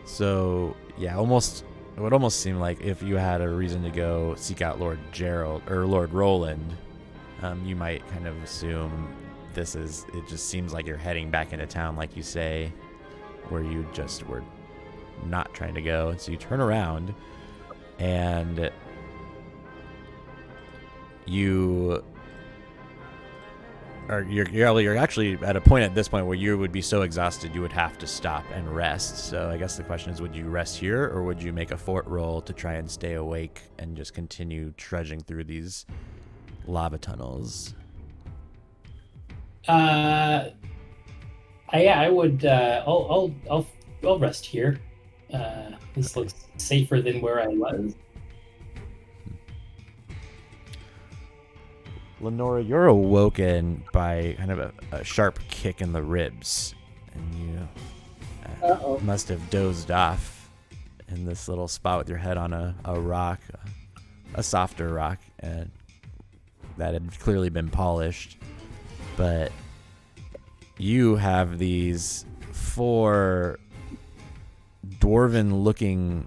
So yeah, it would almost seem like if you had a reason to go seek out Lord Gerald or Lord Roland, you might kind of assume it just seems like you're heading back into town, like you say, where you just were not trying to go. And so you turn around, and you're actually at a point at this point where you would be so exhausted you would have to stop and rest. So I guess the question is, would you rest here, or would you make a fort roll to try and stay awake and just continue trudging through these lava tunnels? I would. I'll rest here. This looks safer than where I was. Lenora, you're awoken by kind of a sharp kick in the ribs, and you must have dozed off in this little spot with your head on a rock, a softer rock, and that had clearly been polished. But you have these 4 dwarven-looking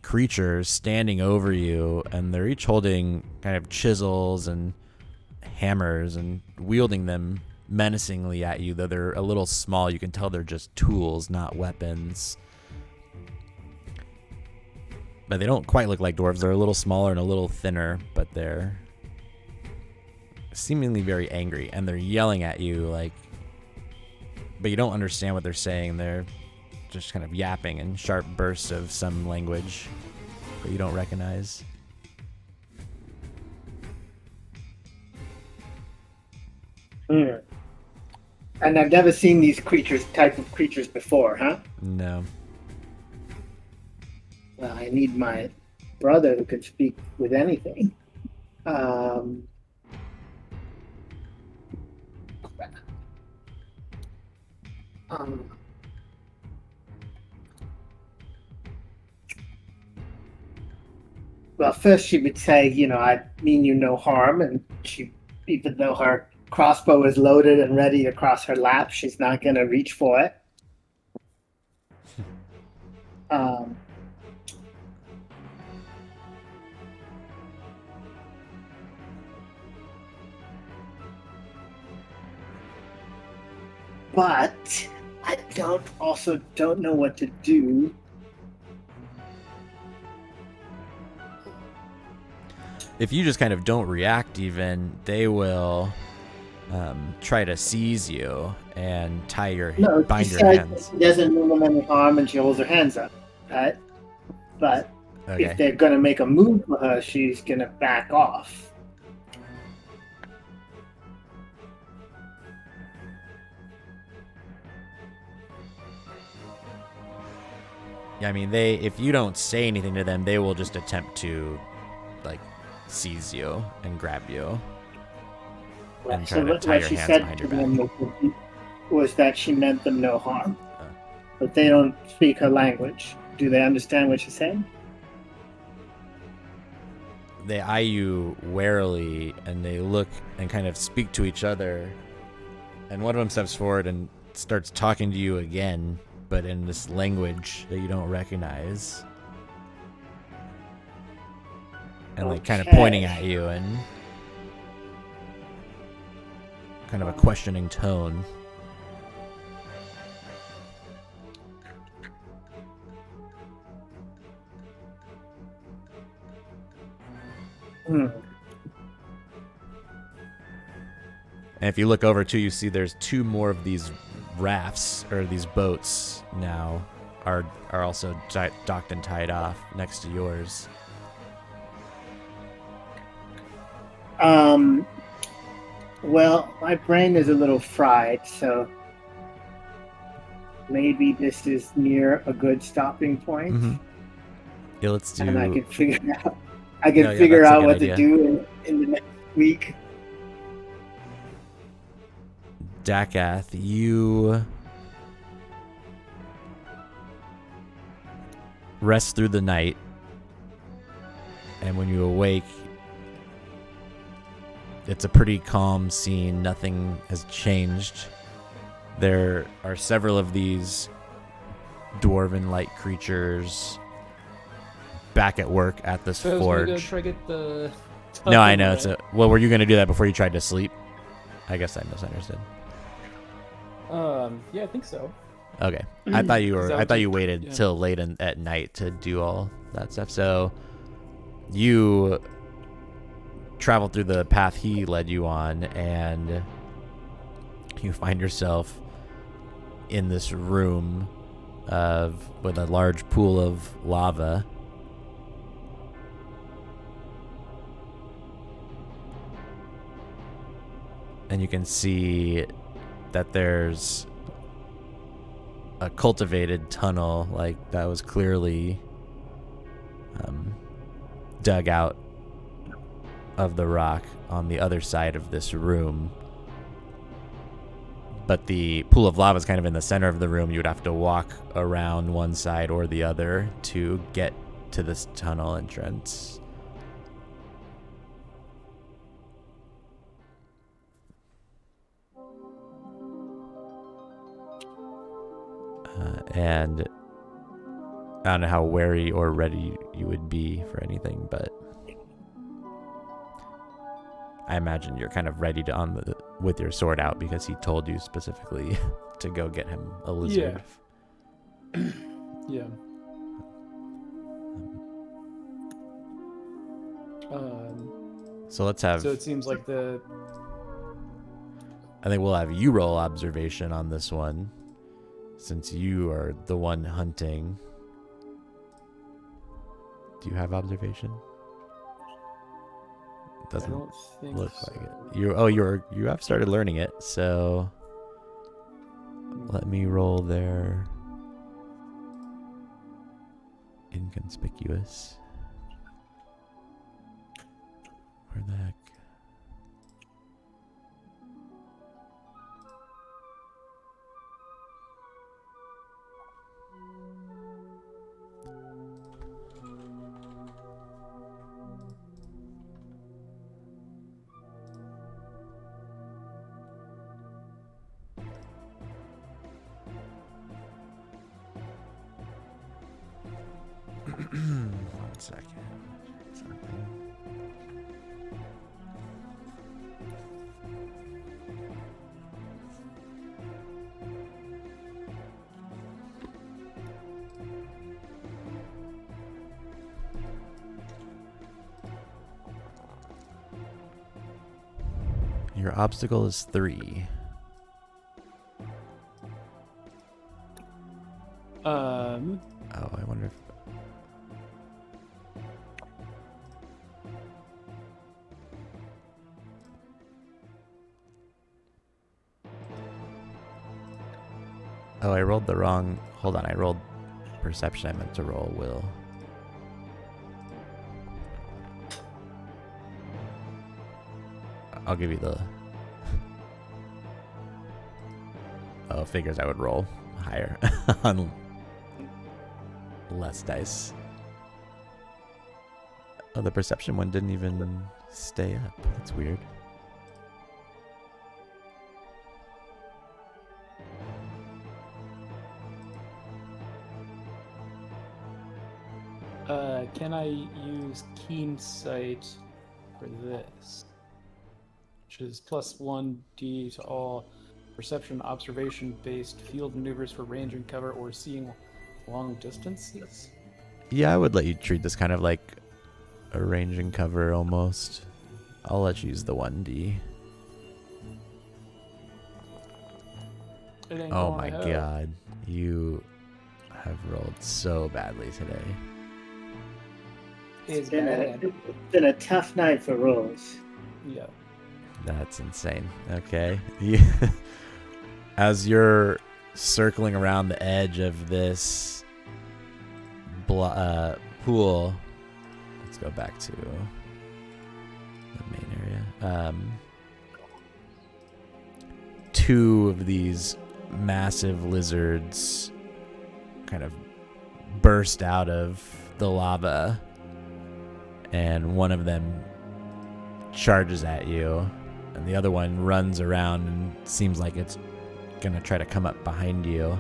creatures standing over you, and they're each holding kind of chisels and hammers and wielding them menacingly at you, though they're a little small. You can tell they're just tools, not weapons. But they don't quite look like dwarves. They're a little smaller and a little thinner, but they're seemingly very angry, and they're yelling at you, like, but you don't understand what they're saying. They're just kind of yapping in sharp bursts of some language that you don't recognize. And I've never seen these type of creatures before, huh? No. Well, I need my brother who could speak with anything. Well, first she would say, I mean you no harm, and she, even though her crossbow is loaded and ready to cross her lap, she's not going to reach for it. But I don't know what to do. If you just kind of don't react even, they will try to seize you and bind your hands. She doesn't mean them any harm, and she holds her hands up, right? But Okay. if they're going to make a move for her, she's going to back off. Yeah, I mean, if you don't say anything to them, they will just attempt to, like, seize you and grab you. And try to tie your hands behind your back. Was that she meant them no harm. But they don't speak her language. Do they understand what she's saying? They eye you warily, and they look and kind of speak to each other. And one of them steps forward and starts talking to you again, but in this language that you don't recognize. And like kind of pointing at you and kind of a questioning tone. Hmm. And if you look over too, you see there's two more of these rafts or these boats now are also docked and tied off next to yours. Well, my brain is a little fried, so maybe this is near a good stopping point, Yeah, let's do. and I can figure out. No, yeah, that's a out good what idea. to do in the next week. Dakath, you rest through the night, and when you awake, it's a pretty calm scene. Nothing has changed. There are several of these dwarven-like creatures back at work at this So I was gonna go forge. try get the. No, I know. Well, were you going to do that before you tried to sleep? I guess I misunderstood. Yeah, I think so. Okay, I thought you Is were. that I what thought you- you waited yeah. till late at night to do all that stuff. So you travel through the path he led you on, and you find yourself in this room with a large pool of lava. And you can see that there's a cultivated tunnel, like that was clearly dug out of the rock on the other side of this room. But the pool of lava is kind of in the center of the room. You would have to walk around one side or the other to get to this tunnel entrance. And I don't know how wary or ready you would be for anything, but I imagine you're kind of ready to with your sword out because he told you specifically to go get him a lizard. Yeah. So let's have. So it seems like the. I think we'll have you roll observation on this one, since you are the one hunting. Do you have observation? I Doesn't don't think look so. like it. You have started learning it, so let me roll their inconspicuous. Where the heck? One second. Something. Your obstacle is 3. Oh, I wonder if. Oh, I rolled the wrong. Hold on, I rolled perception. I meant to roll will. I'll give you the. Oh, figures I would roll higher on less dice. Oh, the perception one didn't even stay up. That's weird. Can I use Keen Sight for this? Which is +1d to all perception observation based field maneuvers for range and cover or seeing long distances. Yeah, I would let you treat this kind of like a range and cover almost. I'll let you use the 1D. It ain't Oh going my to hell. god. You have rolled so badly today. It's Been bad. it's been a tough night for rolls. Yeah. That's insane. Okay. As you're circling around the edge of this pool, let's go back to the main area. Two of these massive lizards kind of burst out of the lava, and one of them charges at you, and the other one runs around and seems like it's gonna try to come up behind you.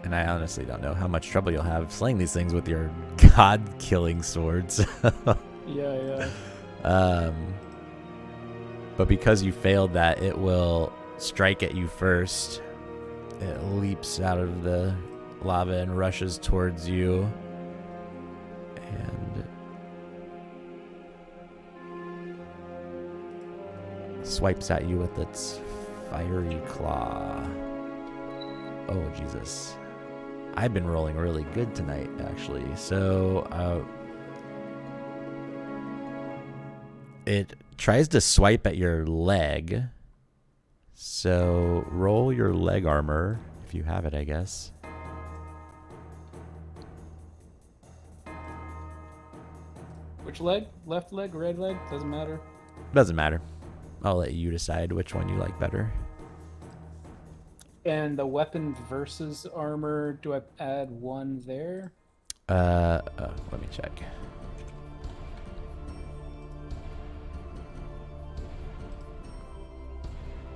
And I honestly don't know how much trouble you'll have slaying these things with your god-killing swords. Yeah. But because you failed that, it will strike at you first. It leaps out of the lava and rushes towards you. And swipes at you with its fiery claw. Oh, Jesus. I've been rolling really good tonight, actually. So, it tries to swipe at your leg. So, roll your leg armor, if you have it, I guess. Which leg? Left leg? Right leg? Doesn't matter. Doesn't matter. I'll let you decide which one you like better. And the weapon versus armor, do I add 1 there? Let me check.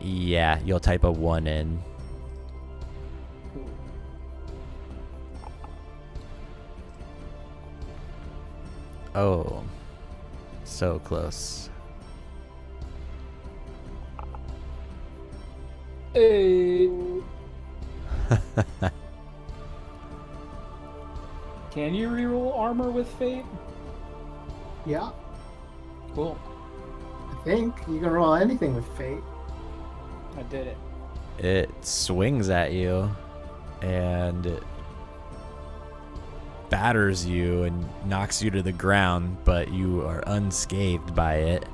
Yeah, you'll type a 1 in. Oh, so close. Hey. Can you reroll armor with fate? Yeah, Cool. I think you can roll anything with fate. I did it. It swings at you and it batters you and knocks you to the ground, but you are unscathed by it.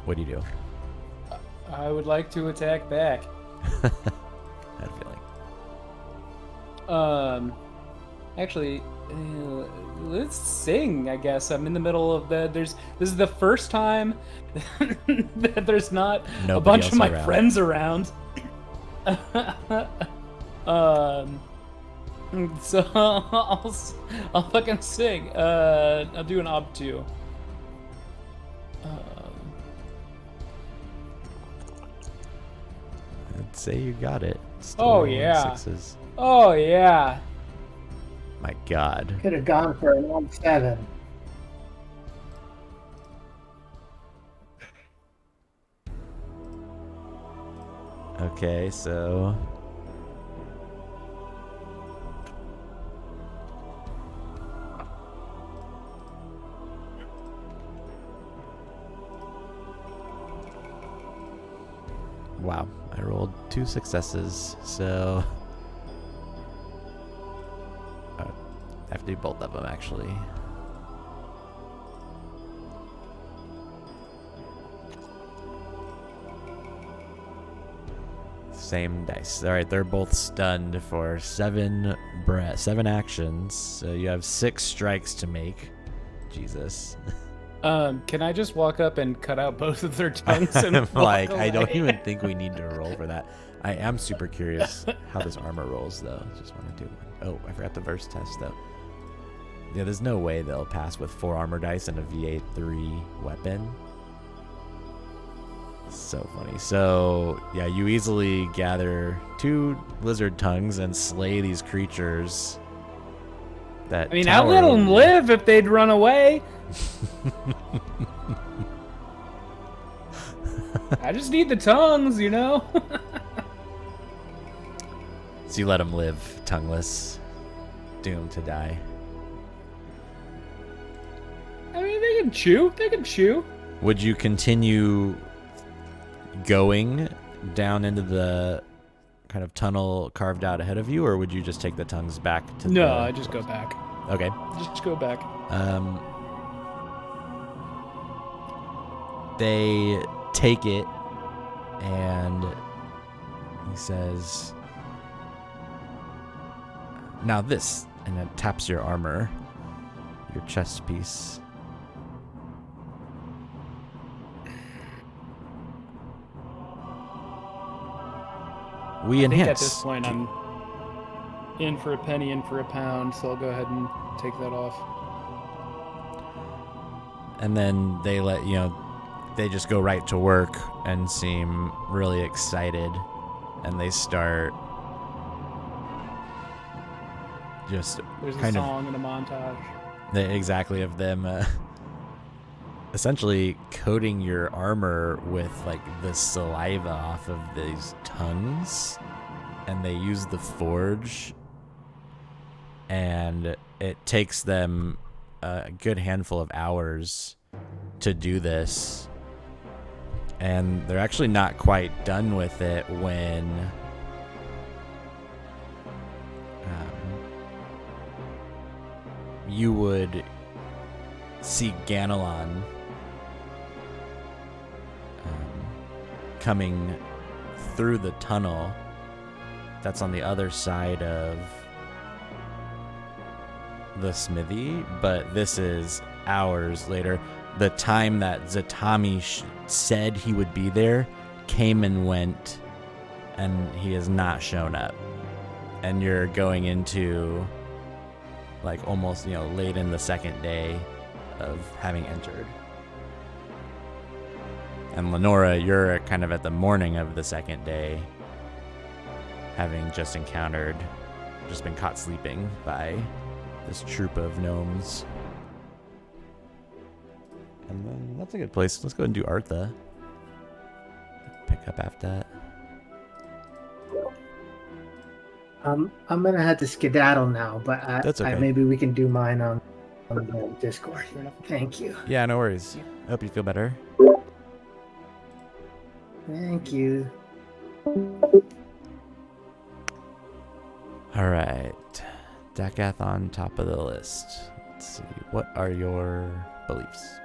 What do you do? I would like to attack back. I had a feeling. Actually, let's sing. I guess I'm in the middle of the. This is the first time that there's not Nobody a bunch else of my around. friends around. So I'll fucking sing. I'll do an obtuse. I'd say you got it. Still Oh, rolling yeah. sixes. Oh yeah. My God. Could have gone for an 1-7. Okay, so wow, I rolled 2 successes, so I have to do both of them actually. Same dice. All right, they're both stunned for 7 actions. So you have 6 strikes to make. Jesus. Can I just walk up and cut out both of their tongues and I'm walk like, I don't away? even think we need to roll for that. I am super curious how this armor rolls, though. Just want to do one. Oh, I forgot the verse test, though. Yeah, there's no way they'll pass with 4 armor dice and a VA3 weapon. So funny. So, yeah, you easily gather 2 lizard tongues and slay these creatures. That I mean, I'll tower let over them you. live if they'd run away. I just need the tongues, you know? So you let them live, tongueless, doomed to die. I mean, they can chew. They can chew. Would you continue going down into the kind of tunnel carved out ahead of you, or would you just take the tongues back to No, the... I just go back. Okay. Just go back. They take it, and he says, now this, and it taps your armor, your chest piece. We I think at enhance. this point I'm in for a penny, in for a pound, so I'll go ahead and take that off. And then they let they just go right to work and seem really excited, and they start just There's a kind of song and a montage. exactly of them essentially coating your armor with like the saliva off of these tongues, and they use the forge, and it takes them a good handful of hours to do this, and they're actually not quite done with it when you would see Ganelon coming through the tunnel that's on the other side of the smithy, but this is hours later. The time that Zatami said he would be there came and went, and he has not shown up. And you're going into like almost, late in the second day of having entered. And Lenora, you're kind of at the morning of the second day, having just been caught sleeping by this troop of gnomes. And then that's a good place. Let's go and do Artha. Pick up after that. I'm gonna have to skedaddle now, but That's okay. maybe we can do mine on the Discord. Fair enough. Thank you. Yeah, no worries. I hope you feel better. Thank you. All right. Dakath on top of the list. Let's see. What are your beliefs?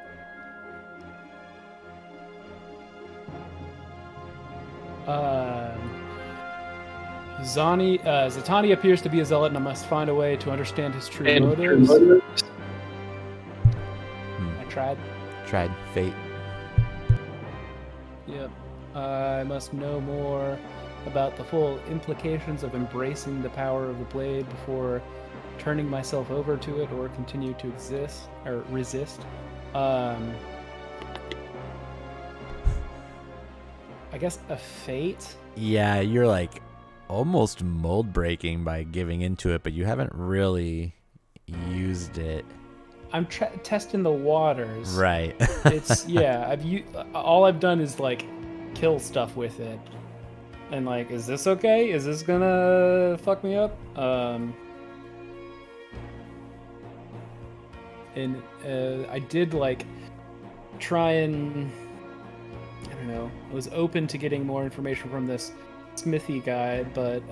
Zatani appears to be a zealot, and I must find a way to understand his true And motives. I tried. Tried fate. Yep. I must know more about the full implications of embracing the power of the blade before turning myself over to it or continue to resist. I guess a fate. Yeah, you're like almost mold breaking by giving into it, but you haven't really used it. I'm testing the waters. Right. It's all I've done is like kill stuff with it, and like, is this okay? Is this gonna fuck me up? And I did like try and I don't know. I was open to getting more information from this smithy guy, but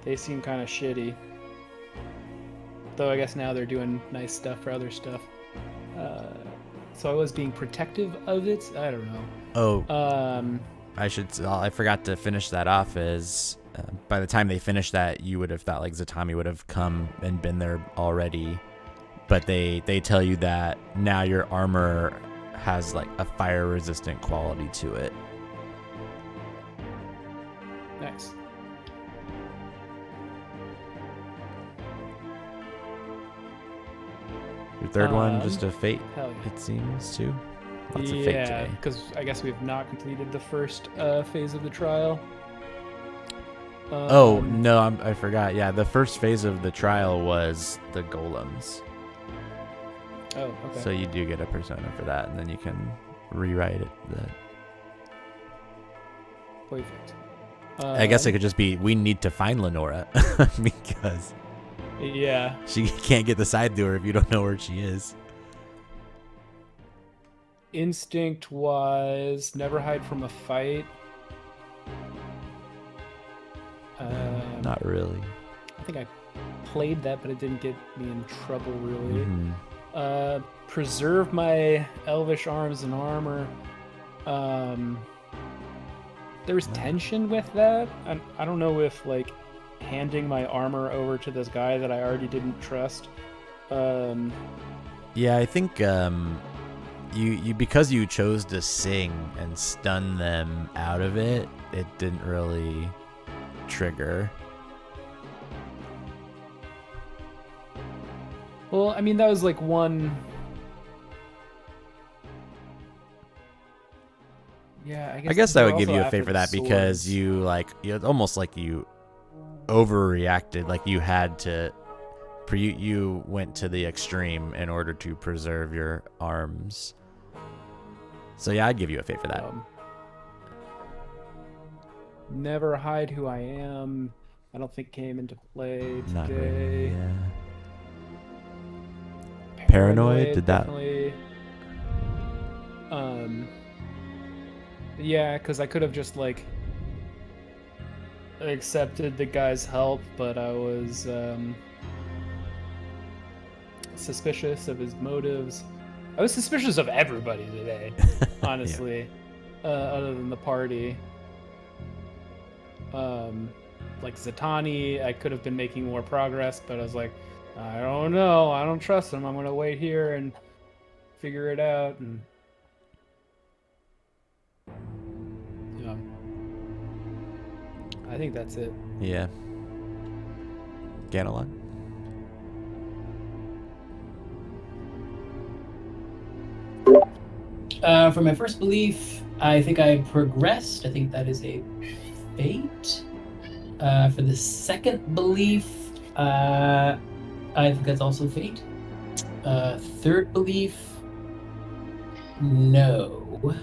they seem kind of shitty. Though I guess now they're doing nice stuff for other stuff. So I was being protective of it. I don't know. Oh. I forgot to finish that off. By the time they finished that, you would have thought like Zatami would have come and been there already. But they tell you that now your armor has like a fire resistant quality to it. Nice. Your third one, just a fate, Hell yeah. it seems, too. Lots of fake Yeah, J. because I guess we have not completed the first phase of the trial. Oh no, I forgot. Yeah, the first phase of the trial was the golems. Oh, okay. So you do get a persona for that, and then you can rewrite it. Perfect. I guess it could just be, we need to find Lenora because Yeah. she can't get the side door if you don't know where she is. Instinct was never hide from a fight. Not really. I think I played that, but it didn't get me in trouble really. Mhm. Preserve my elvish arms and armor. There was tension with that. I don't know if like handing my armor over to this guy that I already didn't trust. Yeah, I think you because you chose to sing and stun them out of it, it didn't really trigger. Well, I mean that was like one. Yeah, I guess I we're would give also you a after favor for the that because swords. you it's almost like you overreacted, like you had to. You went to the extreme in order to preserve your arms. So yeah, I'd give you a favor for that. Never hide who I am. I don't think came into play today. Not really. Yeah. Paranoid, did that? Definitely. Yeah, because I could have just like accepted the guy's help, but I was suspicious of his motives. I was suspicious of everybody today, honestly, other than the party. Like Zatanni, I could have been making more progress, but I was like, I don't know, I don't trust him. I'm gonna wait here and figure it out. And yeah, I think that's it. Yeah. Ganelon? For my first belief, I think I progressed. I think that is a fate. For the second belief, I think that's also fate. Third belief, no.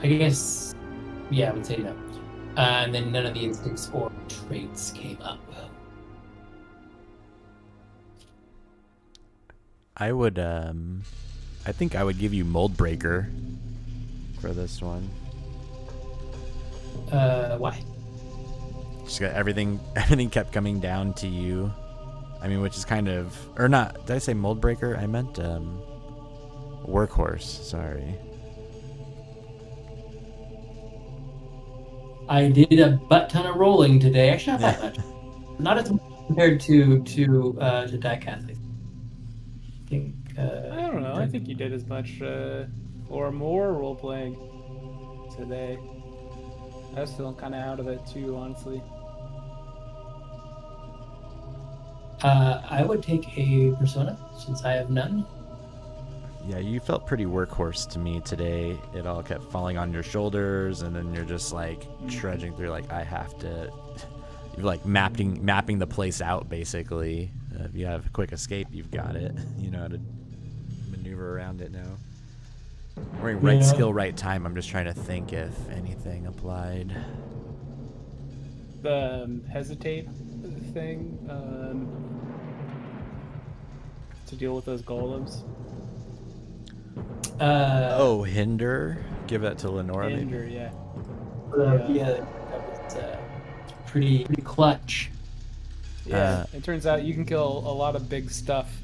I guess, yeah, I would say no. And then none of the instincts or traits came up. I would I think I would give you Mold Breaker for this one. Why? Just got everything kept coming down to you. I mean, which is kind of, or not, did I say Mold Breaker? I meant Workhorse, sorry. I did a butt ton of rolling today. Actually, not that much. Not as much compared to Diecast. I think. I don't know. I think you did as much or more role playing today. I was feeling kind of out of it too, honestly. I would take a persona since I have none. Yeah, you felt pretty Workhorse to me today. It all kept falling on your shoulders, and then you're just like trudging through. Like, I have to. You're like mapping the place out basically. If you have a quick escape, you've got it. You know how to maneuver around it now. Wearing right skill, right time. I'm just trying to think if anything applied. The hesitate thing to deal with those golems. Hinder. Give that to Lenora. Hinder, Maybe. yeah. Yeah, that was pretty clutch. Yeah, it turns out you can kill a lot of big stuff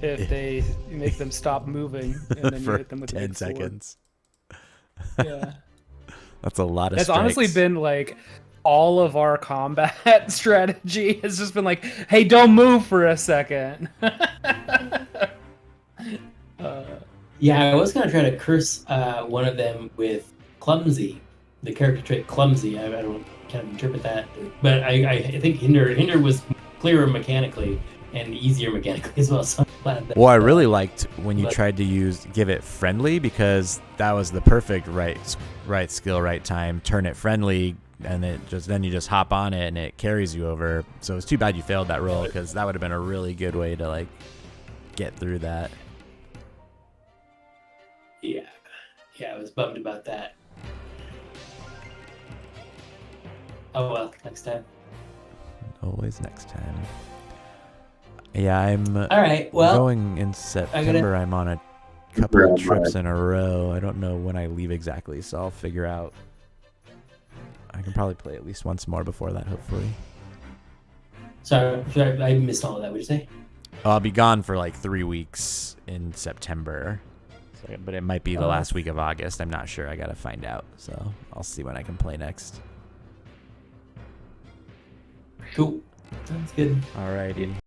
if they make them stop moving and then you For hit them with 10 big sword. seconds. Yeah. That's a lot of It's strikes. honestly been like all of our combat strategy has just been like, hey, don't move for a second. Yeah, I was gonna try to curse one of them with clumsy, the character trait clumsy. I don't kind of interpret that, but I think Hinder was clearer mechanically and easier mechanically as well. So I'm glad that. Well, I really liked when you But- tried to give it friendly, because that was the perfect right skill, right time. Turn it friendly, and then you just hop on it and it carries you over. So it's too bad you failed that roll, because that would have been a really good way to like get through that. Yeah, I was bummed about that. Oh well, next time. Always next time. Yeah, I'm All right. Well, going in September. I'm on a couple of trips in a row. I don't know when I leave exactly, so I'll figure out. I can probably play at least once more before that, hopefully. sorry, I missed all of that. What'd you say? I'll be gone for like 3 weeks in September, but it might be the last week of August. I'm not sure. I gotta find out. So I'll see when I can play next. Cool. Sounds good. Alrighty.